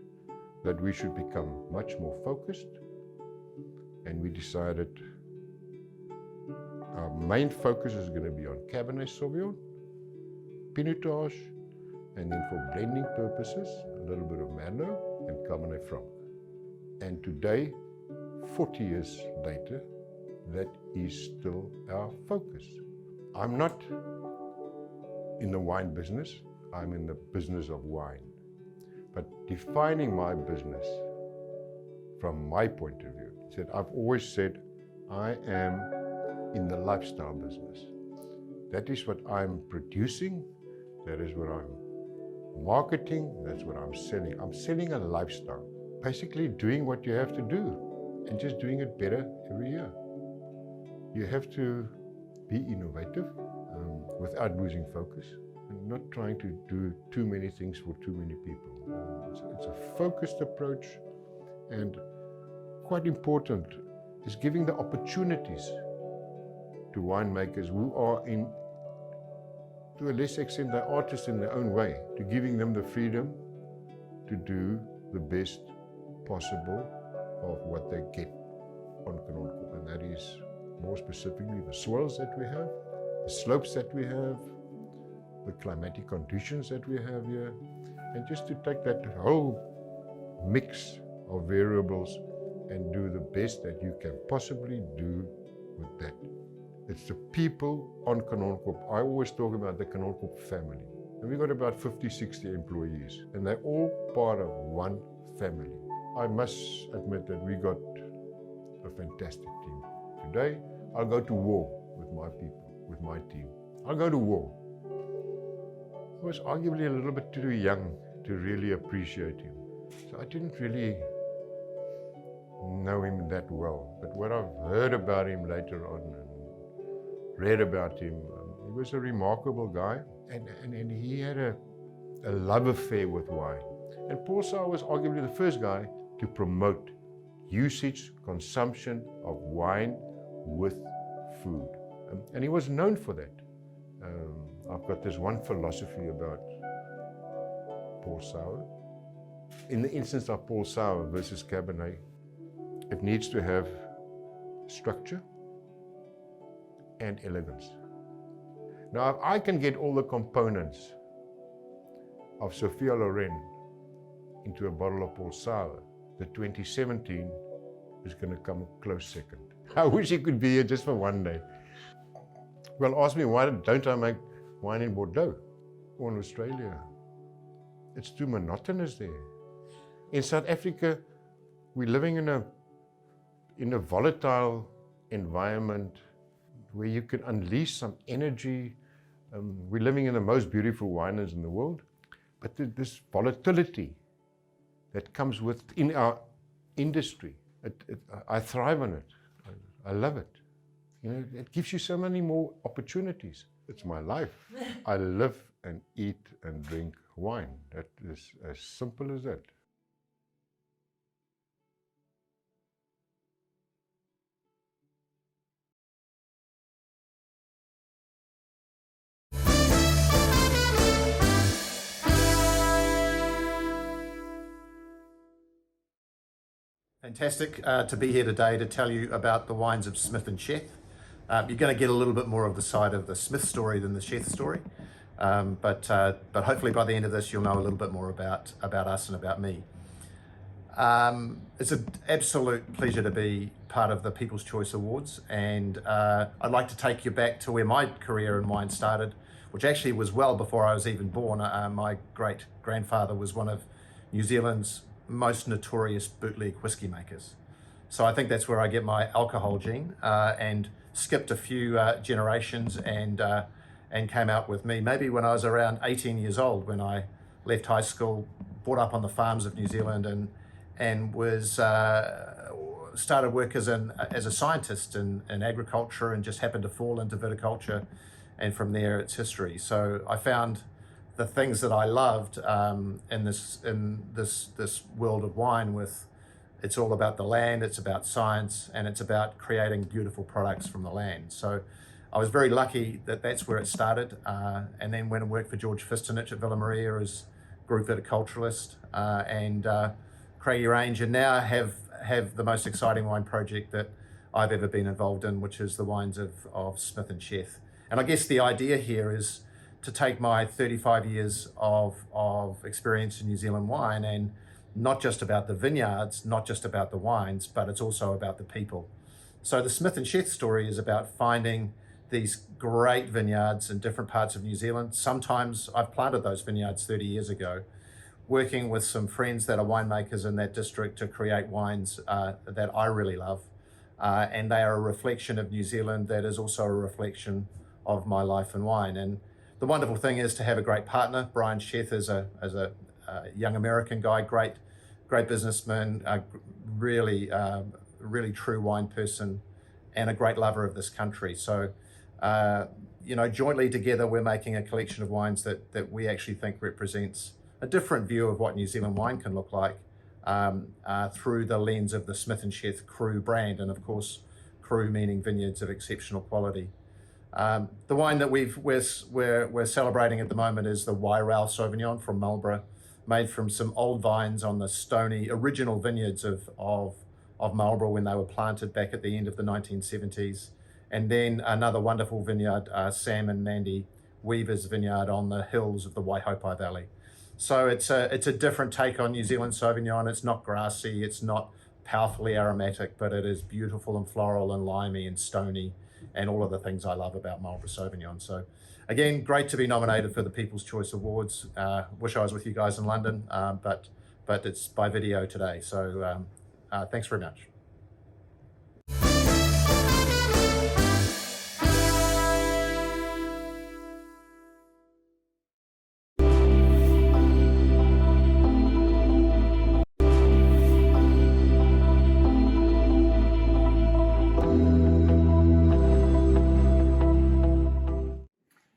that we should become much more focused. And we decided our main focus is going to be on Cabernet Sauvignon, Pinotage, and then for blending purposes, a little bit of Merlot and Cabernet Franc. And today, 40 years later, that is still our focus. I'm not in the wine business, I'm in the business of wine. But defining my business from my point of view, I've always said I am in the lifestyle business. That is what I'm producing, that is what I'm marketing, that's what I'm selling. I'm selling a lifestyle. Basically doing what you have to do and just doing it better every year. You have to be innovative without losing focus and not trying to do too many things for too many people. It's a focused approach, and quite important is giving the opportunities to winemakers who are to a less extent, they're artists in their own way, to giving them the freedom to do the best possible of what they get on Kanonkop. And that is more specifically the soils that we have, the slopes that we have, the climatic conditions that we have here, and just to take that whole mix of variables and do the best that you can possibly do with that. It's the people on Kanonkop. I always talk about the Kanonkop family. And we've got about 50, 60 employees, and they're all part of one family. I must admit that we got a fantastic team. Today, I'll go to war with my people, with my team. I'll go to war. I was arguably a little bit too young to really appreciate him. So I didn't really know him that well. But what I've heard about him later on and read about him, he was a remarkable guy, and he had a love affair with wine. And Paul Sauer was arguably the first guy to promote usage, consumption of wine with food. And he was known for that. I've got this one philosophy about Paul Sauer. In the instance of Paul Sauer versus Cabernet, it needs to have structure and elegance. Now, if I can get all the components of Sophia Loren into a bottle of Paul Sauer, the 2017 is going to come a close second. I wish he could be here just for one day. Well, ask me, why don't I make wine in Bordeaux or in Australia? It's too monotonous there. In South Africa, we're living in a volatile environment where you can unleash some energy. We're living in the most beautiful winelands in the world, but this volatility that comes within our industry, I thrive on it. I love it. You know, it gives you so many more opportunities. It's my life. I live and eat and drink wine. That is as simple as that. Fantastic to be here today to tell you about the wines of Smith and Sheth. You're going to get a little bit more of the side of the Smith story than the Sheth story, but hopefully by the end of this you'll know a little bit more about us and about me. It's an absolute pleasure to be part of the People's Choice Awards, and I'd like to take you back to where my career in wine started, which actually was well before I was even born. My great-grandfather was one of New Zealand's most notorious bootleg whiskey makers. So I think that's where I get my alcohol gene, and skipped a few generations and came out with me maybe when I was around 18 years old, when I left high school, brought up on the farms of New Zealand, and was started work as a scientist in agriculture, and just happened to fall into viticulture, and from there it's history. So I found the things that I loved in this world of wine. With it's all about the land, it's about science, and it's about creating beautiful products from the land. So I was very lucky that that's where it started, and then went and worked for George Fistonich at Villa Maria as group viticulturalist, and Craigie Range, and now have the most exciting wine project that I've ever been involved in, which is the wines of Smith and Sheth. And I guess the idea here is to take my 35 years of experience in New Zealand wine, and not just about the vineyards, not just about the wines, but it's also about the people. So the Smith and Sheth story is about finding these great vineyards in different parts of New Zealand. Sometimes I've planted those vineyards 30 years ago, working with some friends that are winemakers in that district to create wines that I really love. And they are a reflection of New Zealand that is also a reflection of my life in wine. And the wonderful thing is to have a great partner. Brian Sheth is a young American guy, great businessman, really true wine person, and a great lover of this country. So, jointly together, we're making a collection of wines that we actually think represents a different view of what New Zealand wine can look like through the lens of the Smith and Sheth Cru brand, and of course, Cru meaning vineyards of exceptional quality. The wine that we're celebrating at the moment is the Wairau Sauvignon from Marlborough, made from some old vines on the stony original vineyards of Marlborough when they were planted back at the end of the 1970s. And then another wonderful vineyard, Sam and Mandy Weaver's vineyard on the hills of the Waihopai Valley. So it's a different take on New Zealand Sauvignon. It's not grassy, it's not powerfully aromatic, but it is beautiful and floral and limey and stony, and all of the things I love about Marlborough Sauvignon. So again, great to be nominated for the People's Choice Awards. Wish I was with you guys in London, but it's by video today. So thanks very much.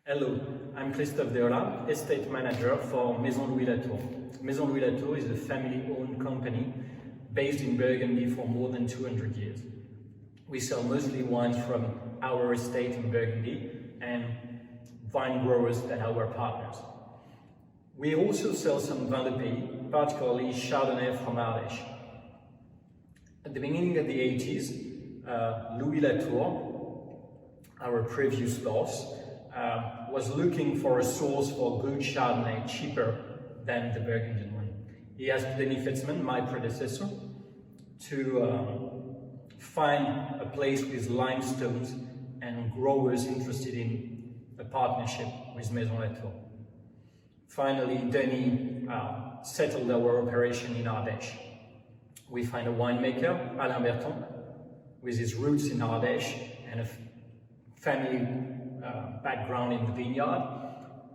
Hello, I'm Christophe Deola, estate manager for Maison Louis Latour. Maison Louis Latour is a family-owned company based in Burgundy for more than 200 years. We sell mostly wines from our estate in Burgundy and vine growers that are our partners. We also sell some vin de pays, particularly Chardonnay from Ardèche. At the beginning of the 80s, Louis Latour, our previous boss, was looking for a source for good Chardonnay cheaper than the Burgundian one. He asked Denis Fitzman, my predecessor, to find a place with limestones and growers interested in a partnership with Maison Latour. Finally, Denis settled our operation in Ardèche. We find a winemaker, Alain Berton, with his roots in Ardèche and a family background in the vineyard,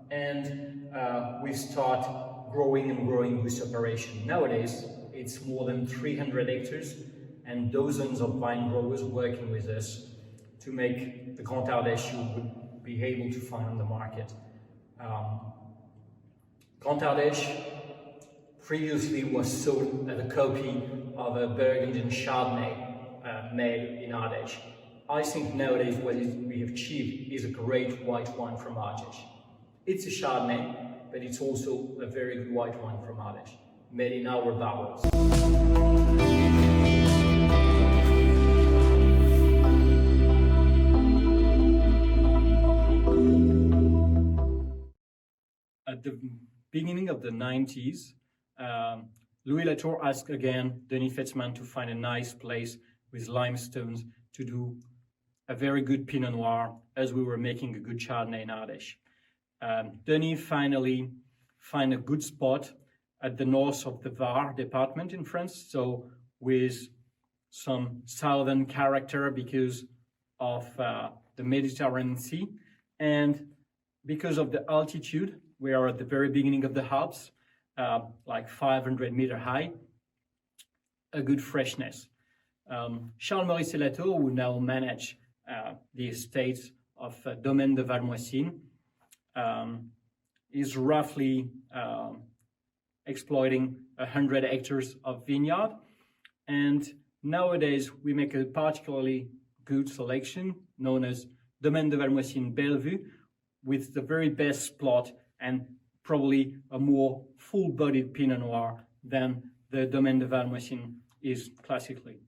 and we start growing this operation. Nowadays, it's more than 300 hectares and dozens of vine growers working with us to make the Grand Ardèche you would be able to find on the market. Grand Ardèche previously was sold as a copy of a Burgundian Chardonnay made in Ardèche. I think nowadays what we have achieved is a great white wine from Ardèche. It's a Chardonnay, but it's also a very good white wine from Ardèche, made in our barrels. beginning of the 90s, Louis Latour asked again Denis Fetzman to find a nice place with limestones to do a very good Pinot Noir as we were making a good Chardonnay in Ardèche. Denis finally find a good spot at the north of the Var department in France, so with some southern character because of the Mediterranean Sea, and because of the altitude. We are at the very beginning of the Alps, like 500 meter high, a good freshness. Charles-Maurice Latour, who now manage the estates of Domaine de Valmoisine, is roughly exploiting 100 hectares of vineyard. And nowadays, we make a particularly good selection known as Domaine de Valmoisine Bellevue, with the very best plot and probably a more full-bodied Pinot Noir than the Domaine de Valmoisine is classically.